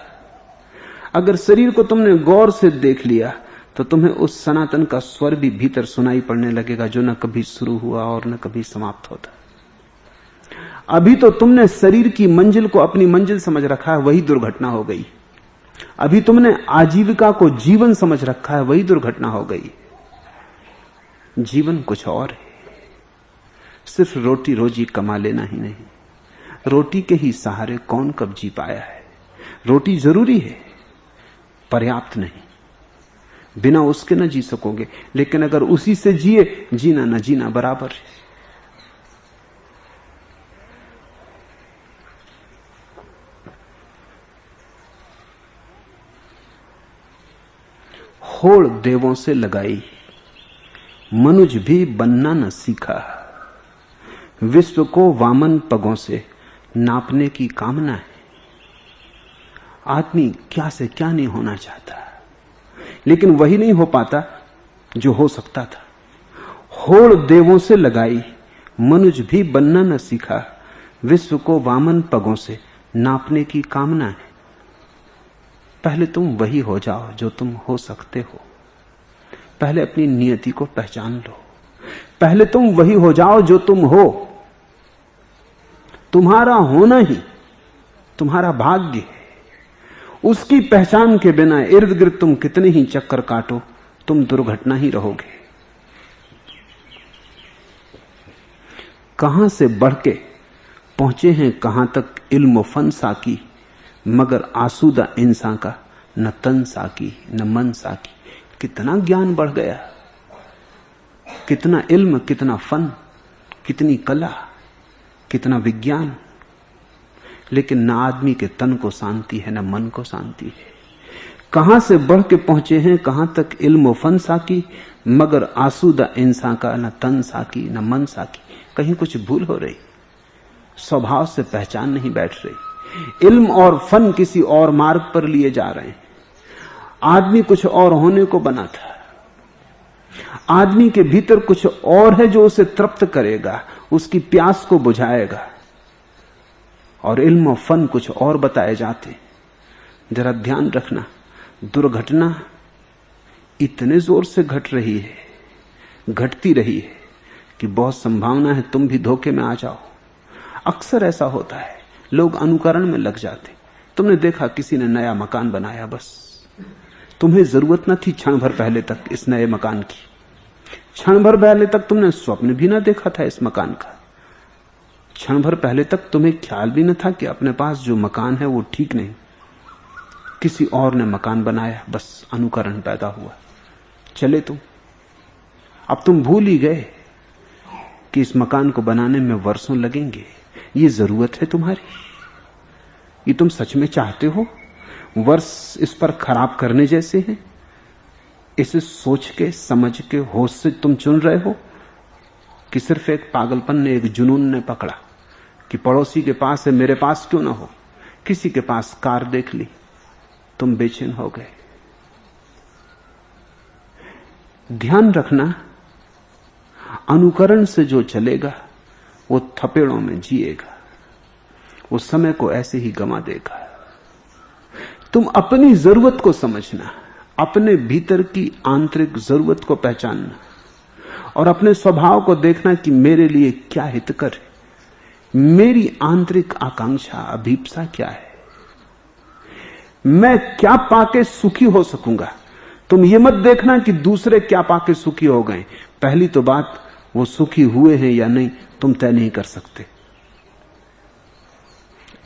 अगर शरीर को तुमने गौर से देख लिया तो तुम्हें उस सनातन का स्वर भी भीतर सुनाई पड़ने लगेगा जो न कभी शुरू हुआ और न कभी समाप्त होता। अभी तो तुमने शरीर की मंजिल को अपनी मंजिल समझ रखा है, वही दुर्घटना हो गई। अभी तुमने आजीविका को जीवन समझ रखा है, वही दुर्घटना हो गई। जीवन कुछ और है, सिर्फ रोटी रोजी कमा लेना ही नहीं। रोटी के ही सहारे कौन कब जी पाया है? रोटी जरूरी है, पर्याप्त नहीं, बिना उसके न जी सकोगे। लेकिन अगर उसी से जिए, जीना न जीना बराबर है। होड़ देवों से लगाई, मनुज भी बनना न सीखा, विश्व को वामन पगों से नापने की कामना है। आदमी क्या से क्या नहीं होना चाहता, लेकिन वही नहीं हो पाता जो हो सकता था। होड़ देवों से लगाई, मनुज भी बनना न सीखा, विश्व को वामन पगों से नापने की कामना है। पहले तुम वही हो जाओ जो तुम हो सकते हो। पहले अपनी नियति को पहचान लो। पहले तुम वही हो जाओ जो तुम हो। तुम्हारा होना ही तुम्हारा भाग्य है। उसकी पहचान के बिना इर्द गिर्द तुम कितने ही चक्कर काटो, तुम दुर्घटना ही रहोगे। कहां से बढ़ के पहुंचे हैं कहां तक इल्म फन साकी, मगर आसूदा इंसान का न तन साकी न मन साकी। कितना ज्ञान बढ़ गया, कितना इल्म, कितना फन, कितनी कला, कितना विज्ञान, लेकिन न आदमी के तन को शांति है न मन को शांति है। कहां से बढ़ के पहुंचे हैं कहां तक इल्म फन साकी, मगर आसूदा इंसान का न तन साकी न मन साकी। कहीं कुछ भूल हो रही। स्वभाव से पहचान नहीं बैठ रही। इल्म और फन किसी और मार्ग पर लिए जा रहे हैं। आदमी कुछ और होने को बना था। आदमी के भीतर कुछ और है जो उसे तृप्त करेगा, उसकी प्यास को बुझाएगा, और इल्म और फन कुछ और बताए जाते। जरा ध्यान रखना, दुर्घटना इतने जोर से घट रही है, घटती रही है कि बहुत संभावना है तुम भी धोखे में आ जाओ। अक्सर ऐसा होता है, लोग अनुकरण में लग जाते। तुमने देखा किसी ने नया मकान बनाया, बस तुम्हें जरूरत न थी क्षण भर पहले तक इस नए मकान की। क्षण भर पहले तक तुमने स्वप्न भी ना देखा था इस मकान का। क्षण भर पहले तक तुम्हें ख्याल भी न था कि अपने पास जो मकान है वो ठीक नहीं। किसी और ने मकान बनाया, बस अनुकरण पैदा हुआ, चले तुम। अब तुम भूल ही गए कि इस मकान को बनाने में वर्षों लगेंगे। ये जरूरत है तुम्हारी? ये तुम सच में चाहते हो? वर्ष इस पर खराब करने जैसे हैं? इसे सोच के समझ के होश से तुम चुन रहे हो कि सिर्फ एक पागलपन ने, एक जुनून ने पकड़ा कि पड़ोसी के पास है, मेरे पास क्यों ना हो? किसी के पास कार देख ली, तुम बेचैन हो गए। ध्यान रखना, अनुकरण से जो चलेगा वो थपेड़ों में जिएगा, वो समय को ऐसे ही गंवा देगा। तुम अपनी जरूरत को समझना, अपने भीतर की आंतरिक जरूरत को पहचानना और अपने स्वभाव को देखना कि मेरे लिए क्या हितकर है, मेरी आंतरिक आकांक्षा, अभीप्सा क्या है, मैं क्या पाके सुखी हो सकूंगा। तुम ये मत देखना कि दूसरे क्या पाके सुखी हो गए। पहली तो बात, वो सुखी हुए हैं या नहीं तुम तय नहीं कर सकते।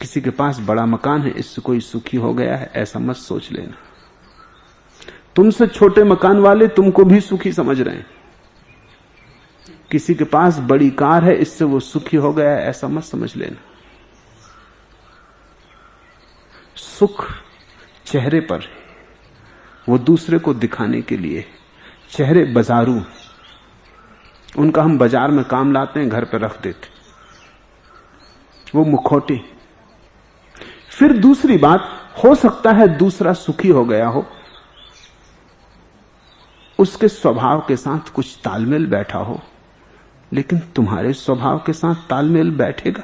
किसी के पास बड़ा मकान है, इससे कोई सुखी हो गया है ऐसा मत सोच लेना। तुमसे छोटे मकान वाले तुमको भी सुखी समझ रहे हैं। किसी के पास बड़ी कार है, इससे वो सुखी हो गया है ऐसा मत समझ लेना। सुख चेहरे पर है, वो दूसरे को दिखाने के लिए। चेहरे बाजारू, उनका हम बाजार में काम लाते हैं, घर पर रख देते, वो मुखौटे। फिर दूसरी बात, हो सकता है दूसरा सुखी हो गया हो, उसके स्वभाव के साथ कुछ तालमेल बैठा हो, लेकिन तुम्हारे स्वभाव के साथ तालमेल बैठेगा?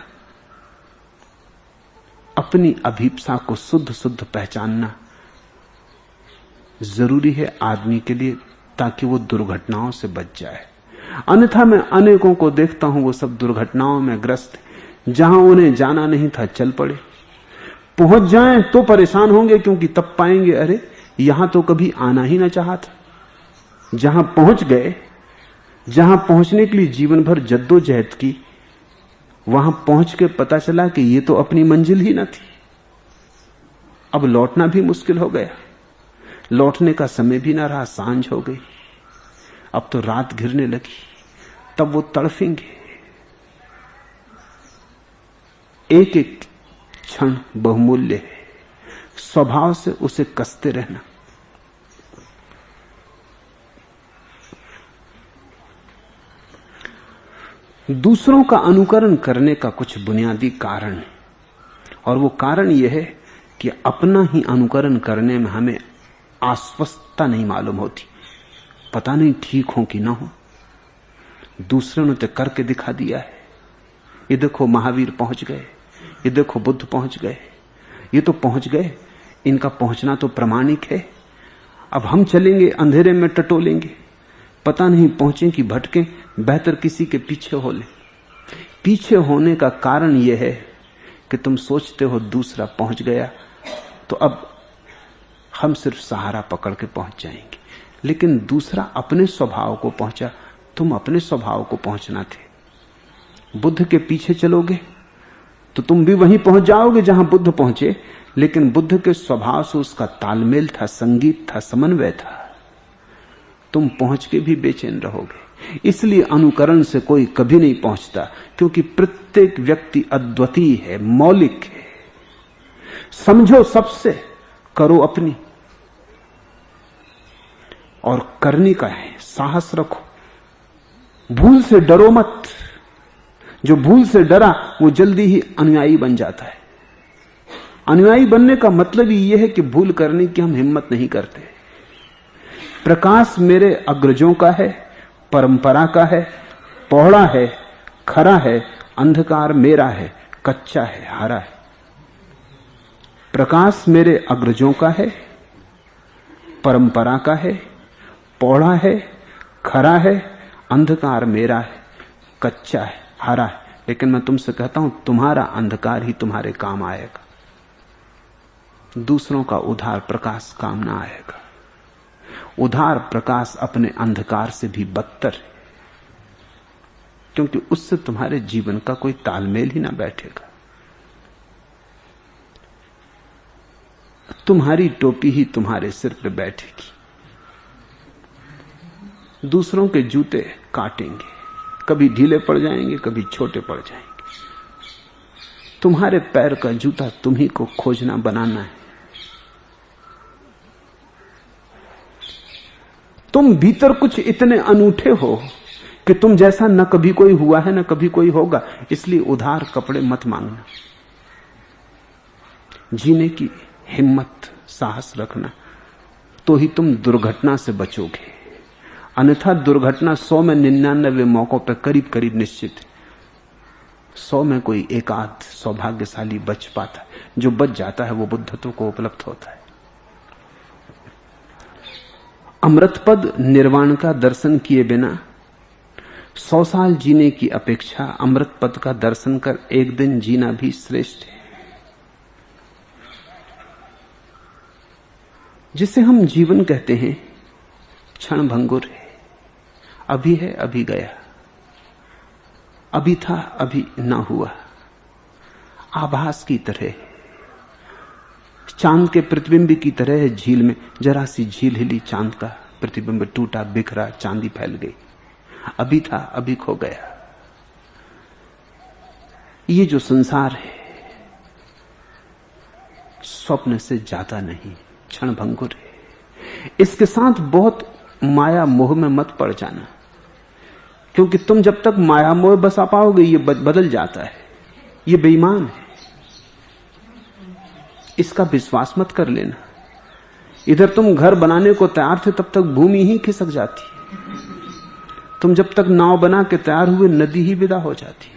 अपनी अभीप्सा को शुद्ध शुद्ध पहचानना जरूरी है आदमी के लिए, ताकि वो दुर्घटनाओं से बच जाए। अन्यथा मैं अनेकों को देखता हूं, वो सब दुर्घटनाओं में ग्रस्त, जहां उन्हें जाना नहीं था चल पड़े। पहुंच जाएं तो परेशान होंगे, क्योंकि तब पाएंगे अरे यहां तो कभी आना ही ना चाहा था। जहां पहुंच गए, जहां पहुंचने के लिए जीवन भर जद्दोजहद की, वहां पहुंच के पता चला कि ये तो अपनी मंजिल ही ना थी। अब लौटना भी मुश्किल हो गया, लौटने का समय भी ना रहा, सांझ हो गई, अब तो रात घिरने लगी, तब वो तड़फेंगे। एक एक क्षण बहुमूल्य है, स्वभाव से उसे कसते रहना। दूसरों का अनुकरण करने का कुछ बुनियादी कारण है, और वो कारण यह है कि अपना ही अनुकरण करने में हमें आश्वस्तता नहीं मालूम होती। पता नहीं ठीक हो कि ना हो, दूसरों ने तो करके दिखा दिया है। ये देखो महावीर पहुंच गए, ये देखो बुद्ध पहुंच गए, ये तो पहुंच गए, इनका पहुंचना तो प्रमाणिक है। अब हम चलेंगे अंधेरे में टटोलेंगे, पता नहीं पहुंचे कि भटके, बेहतर किसी के पीछे हो ले। पीछे होने का कारण यह है कि तुम सोचते हो दूसरा पहुंच गया तो अब हम सिर्फ सहारा पकड़ के पहुंच जाएंगे, लेकिन दूसरा अपने स्वभाव को पहुंचा, तुम अपने स्वभाव को पहुंचना थे। बुद्ध के पीछे चलोगे तो तुम भी वहीं पहुंच जाओगे जहां बुद्ध पहुंचे, लेकिन बुद्ध के स्वभाव से उसका तालमेल था, संगीत था, समन्वय था। तुम पहुंच के भी बेचैन रहोगे। इसलिए अनुकरण से कोई कभी नहीं पहुंचता, क्योंकि प्रत्येक व्यक्ति अद्वितीय है, मौलिक है। समझो सबसे, करो अपनी, और करने का है, साहस रखो, भूल से डरो मत। जो भूल से डरा वो जल्दी ही अनुयायी बन जाता है। अनुयायी बनने का मतलब ही यह है कि भूल करने की हम हिम्मत नहीं करते। प्रकाश मेरे अग्रजों का है, परंपरा का है, पौड़ा है, खरा है, अंधकार मेरा है, कच्चा है, हरा है। प्रकाश मेरे अग्रजों का है, परंपरा का है, पौड़ा है, खरा है, अंधकार मेरा है, कच्चा है, हरा है। लेकिन मैं तुमसे कहता हूं, तुम्हारा अंधकार ही तुम्हारे काम आएगा, दूसरों का उधार प्रकाश काम ना आएगा। उधार प्रकाश अपने अंधकार से भी बदतर है, क्योंकि उससे तुम्हारे जीवन का कोई तालमेल ही ना बैठेगा। तुम्हारी टोपी ही तुम्हारे सिर पे बैठेगी, दूसरों के जूते काटेंगे, कभी ढीले पड़ जाएंगे, कभी छोटे पड़ जाएंगे। तुम्हारे पैर का जूता तुम्ही को खोजना बनाना है। तुम भीतर कुछ इतने अनूठे हो कि तुम जैसा न कभी कोई हुआ है न कभी कोई होगा, इसलिए उधार कपड़े मत मांगना। जीने की हिम्मत, साहस रखना, तो ही तुम दुर्घटना से बचोगे। अन्यथा दुर्घटना 100 में 99 मौकों पर करीब करीब निश्चित है। 100 में कोई एक आध सौभाग्यशाली बच पाता है। जो बच जाता है वो बुद्धत्व को उपलब्ध होता है। अमृत पद निर्वाण का दर्शन किए बिना 100 साल जीने की अपेक्षा अमृत पद का दर्शन कर एक दिन जीना भी श्रेष्ठ है। जिसे हम जीवन कहते हैं क्षण भंगुर है, अभी है अभी गया, अभी था अभी ना हुआ, आभास की तरह, चांद के प्रतिबिंब की तरह है। झील में जरा सी झील हिली, चांद का प्रतिबिंब टूटा, बिखरा, चांदी फैल गई। अभी था अभी खो गया। ये जो संसार है स्वप्न से ज्यादा नहीं, क्षण भंगुर है। इसके साथ बहुत माया मोह में मत पड़ जाना, क्योंकि तुम जब तक माया मोह बसा पाओगे ये बदल जाता है, ये बेईमान है, इसका विश्वास मत कर लेना। इधर तुम घर बनाने को तैयार थे तब तक भूमि ही खिसक जाती, तुम जब तक नाव बना के तैयार हुए नदी ही विदा हो जाती।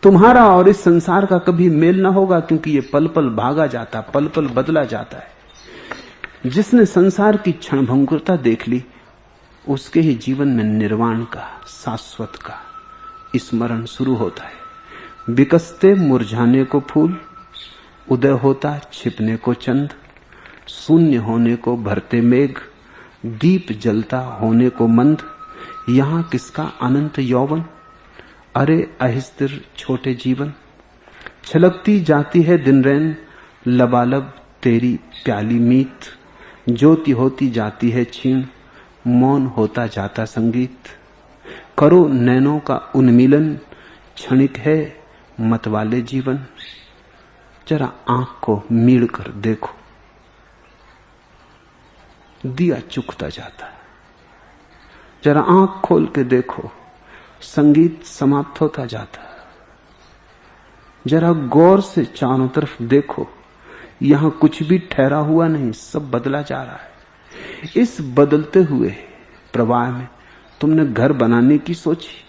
तुम्हारा और इस संसार का कभी मेल ना होगा, क्योंकि ये पल पल भागा जाता, पल पल बदला जाता है। जिसने संसार की क्षणभंगुरता देख ली, उसके ही जीवन में निर्वाण का, शाश्वत का स्मरण शुरू होता है। विकसते मुरझाने को फूल, उदय होता छिपने को चंद, शून्य होने को भरते मेघ, दीप जलता होने को मंद, यहां किसका अनंत यौवन, अरे अहिस्तिर छोटे जीवन। छलकती जाती है दिन रैन, लबालब तेरी प्याली मीत, ज्योति होती जाती है क्षीण, मौन होता जाता संगीत। करो नैनों का उन्मीलन, क्षणिक है मतवाले जीवन। जरा आंख को मीड़ कर देखो, दिया चुकता जाता है। जरा आंख खोल के देखो, संगीत समाप्त होता जाता है। जरा गौर से चारों तरफ देखो, यहां कुछ भी ठहरा हुआ नहीं, सब बदला जा रहा है। इस बदलते हुए प्रवाह में तुमने घर बनाने की सोची,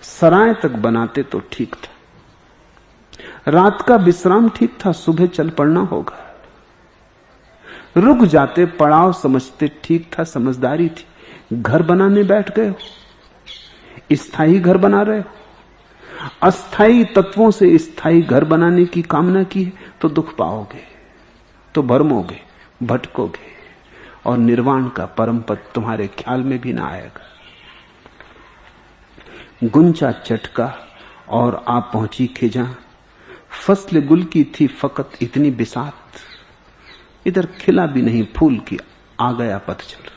सराय तक बनाते तो ठीक था, रात का विश्राम ठीक था, सुबह चल पड़ना होगा। रुक जाते, पड़ाव समझते, ठीक था, समझदारी थी। घर बनाने बैठ गए हो, स्थायी घर बना रहे हो। अस्थाई तत्वों से स्थायी घर बनाने की कामना की है तो दुख पाओगे, तो भरमोगे, भटकोगे, और निर्वाण का परम पद तुम्हारे ख्याल में भी ना आएगा। गुंचा चटका और आप पहुंची खिजा, फसल गुल की थी फकत इतनी बिसात, इधर खिला भी नहीं फूल की, आ गया पतझड़।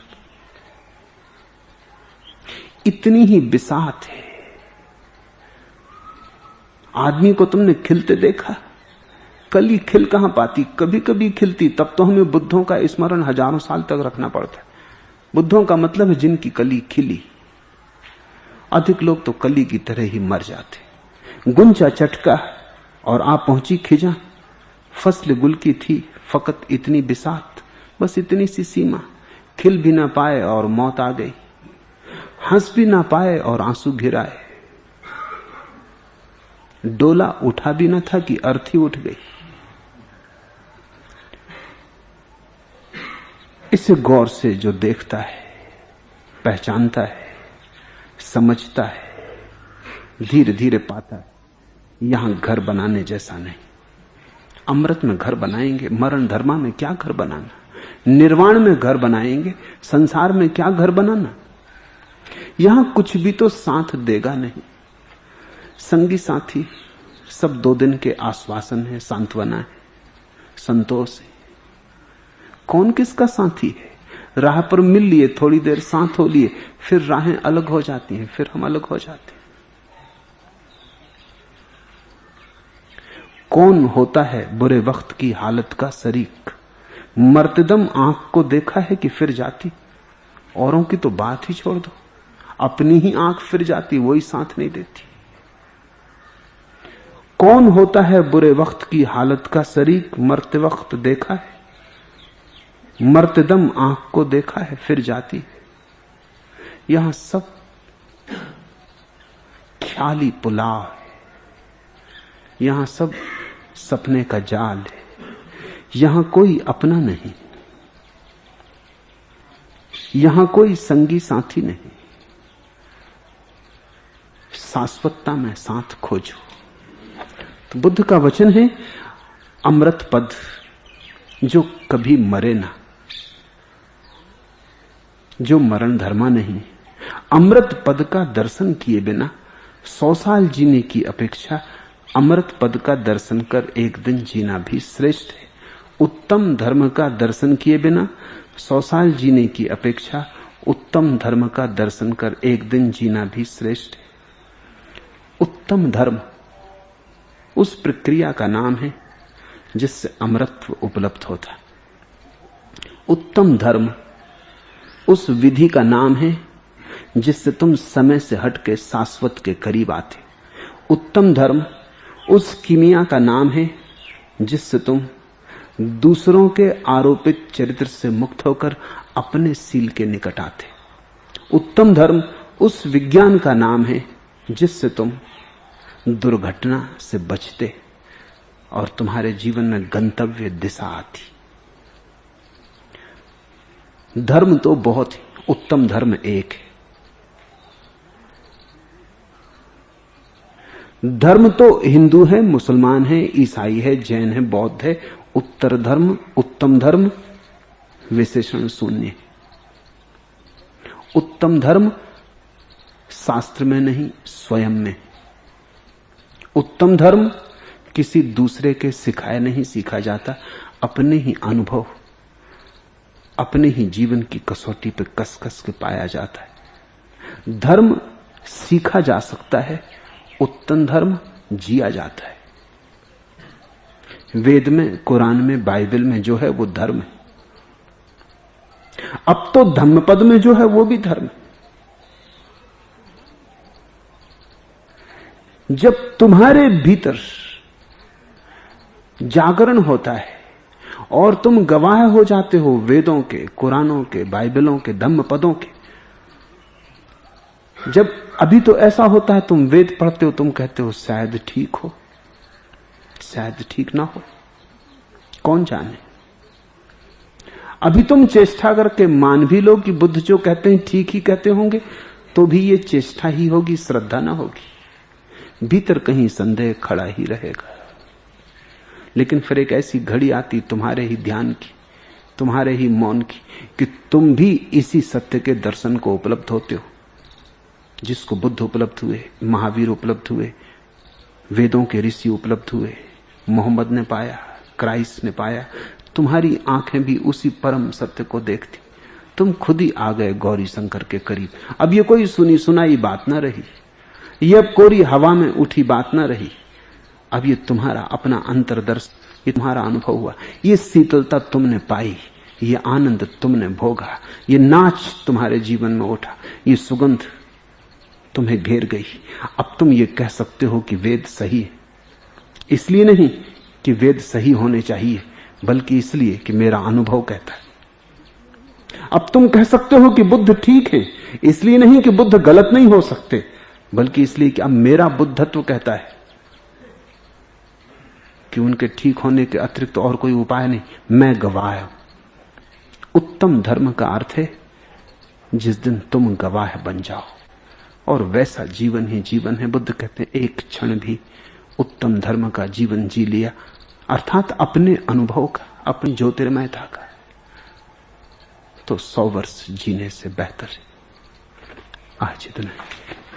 इतनी ही बिसात है। आदमी को तुमने खिलते देखा? कली खिल कहां पाती, कभी कभी खिलती, तब तो हमें बुद्धों का स्मरण हजारों साल तक रखना पड़ता है। बुद्धों का मतलब है जिनकी कली खिली, अधिक लोग तो कली की तरह ही मर जाते। गुंजा चटका और आ पहुंची खिजा, फसल गुल की थी फकत इतनी बिसात, बस इतनी सी सीमा। खिल भी ना पाए और मौत आ गई, हंस भी ना पाए और आंसू गिराए। डोला उठा भी ना था कि अर्थी उठ गई। इसे गौर से जो देखता है, पहचानता है, समझता है, धीरे धीरे पाता है यहां घर बनाने जैसा नहीं। अमृत में घर बनाएंगे, मरण धर्मा में क्या घर बनाना, निर्वाण में घर बनाएंगे, संसार में क्या घर बनाना। यहां कुछ भी तो साथ देगा नहीं। संगी साथी सब 2 दिन के आश्वासन है, सांत्वना है, संतोष है। कौन किसका साथी है? राह पर मिल लिए, थोड़ी देर साथ हो लिए, फिर राहें अलग हो जाती हैं, फिर हम अलग हो जाते हैं। कौन होता है बुरे वक्त की हालत का शरीक? मर्तदम आंख को देखा है कि फिर जाती। औरों की तो बात ही छोड़ दो, अपनी ही आंख फिर जाती, वही साथ नहीं देती। कौन होता है बुरे वक्त की हालत का शरीक? मरते वक्त देखा है, मर्तदम आंख को देखा है, फिर जाती। यहां सब ख्याली पुलाव है, यहां सब सपने का जाल है, यहां कोई अपना नहीं, यहां कोई संगी साथी नहीं। शाश्वतता में साथ खोजो। तो बुद्ध का वचन है, अमृत पद जो कभी मरे ना, जो मरण धर्मा नहीं। अमृत पद का दर्शन किए बिना 100 साल जीने की अपेक्षा अमृत पद का दर्शन कर एक दिन जीना भी श्रेष्ठ है। उत्तम धर्म का दर्शन किए बिना 100 साल जीने की अपेक्षा उत्तम धर्म का दर्शन कर एक दिन जीना भी श्रेष्ठ है। उत्तम धर्म उस प्रक्रिया का नाम है जिससे अमरत्व उपलब्ध होता है। उत्तम धर्म उस विधि का नाम है जिससे तुम समय से हटके शाश्वत के करीब आते। उत्तम धर्म उस कीमिया का नाम है जिससे तुम दूसरों के आरोपित चरित्र से मुक्त होकर अपने सील के निकट आते। उत्तम धर्म उस विज्ञान का नाम है जिससे तुम दुर्घटना से बचते और तुम्हारे जीवन में गंतव्य दिशा आती। धर्म तो बहुत है, उत्तम धर्म एक है। धर्म तो हिंदू है, मुसलमान है, ईसाई है, जैन है, बौद्ध है। उत्तर धर्म, उत्तम धर्म विशेषण शून्य। उत्तम धर्म शास्त्र में नहीं, स्वयं में। उत्तम धर्म किसी दूसरे के सिखाए नहीं सीखा जाता, अपने ही अनुभव, अपने ही जीवन की कसौटी पे कस कस के पाया जाता है। धर्म सीखा जा सकता है, उत्तम धर्म जिया जाता है। वेद में, कुरान में, बाइबल में जो है वो धर्म है। अब तो धम्मपद में जो है वो भी धर्म है। जब तुम्हारे भीतर जागरण होता है और तुम गवाह हो जाते हो वेदों के, कुरानों के, बाइबलों के, धम्मपदों के। जब अभी तो ऐसा होता है, तुम वेद पढ़ते हो, तुम कहते हो शायद ठीक हो, शायद ठीक ना हो, कौन जाने। अभी तुम चेष्टा करके मान भी लो कि बुद्ध जो कहते हैं ठीक ही कहते होंगे, तो भी ये चेष्टा ही होगी, श्रद्धा ना होगी। भीतर कहीं संदेह खड़ा ही रहेगा। लेकिन फिर एक ऐसी घड़ी आती तुम्हारे ही ध्यान की, तुम्हारे ही मौन की, कि तुम भी इसी सत्य के दर्शन को उपलब्ध होते हो जिसको बुद्ध उपलब्ध हुए, महावीर उपलब्ध हुए, वेदों के ऋषि उपलब्ध हुए, मोहम्मद ने पाया, क्राइस्ट ने पाया। तुम्हारी आंखें भी उसी परम सत्य को देखती। तुम खुद ही आ गए गौरी शंकर के करीब। अब ये कोई सुनी सुनाई बात ना रही, ये अब कोरी हवा में उठी बात ना रही। अब ये तुम्हारा अपना अंतर्दर्शन, ये तुम्हारा अनुभव हुआ। ये शीतलता तुमने पाई, ये आनंद तुमने भोगा, ये नाच तुम्हारे जीवन में उठा, ये सुगंध तुम्हें घेर गई। अब तुम ये कह सकते हो कि वेद सही है, इसलिए नहीं कि वेद सही होने चाहिए, बल्कि इसलिए कि मेरा अनुभव कहता है। अब तुम कह सकते हो कि बुद्ध ठीक है, इसलिए नहीं कि बुद्ध गलत नहीं हो सकते, बल्कि इसलिए कि अब मेरा बुद्धत्व कहता है कि उनके ठीक होने के अतिरिक्त तो और कोई उपाय नहीं। मैं गवाह हूं। उत्तम धर्म का अर्थ है जिस दिन तुम गवाह बन जाओ, और वैसा जीवन ही जीवन है। बुद्ध कहते हैं एक क्षण भी उत्तम धर्म का जीवन जी लिया, अर्थात अपने अनुभव का, अपनी ज्योतिर्मयता का, तो 100 वर्ष जीने से बेहतर है। आज इतना है।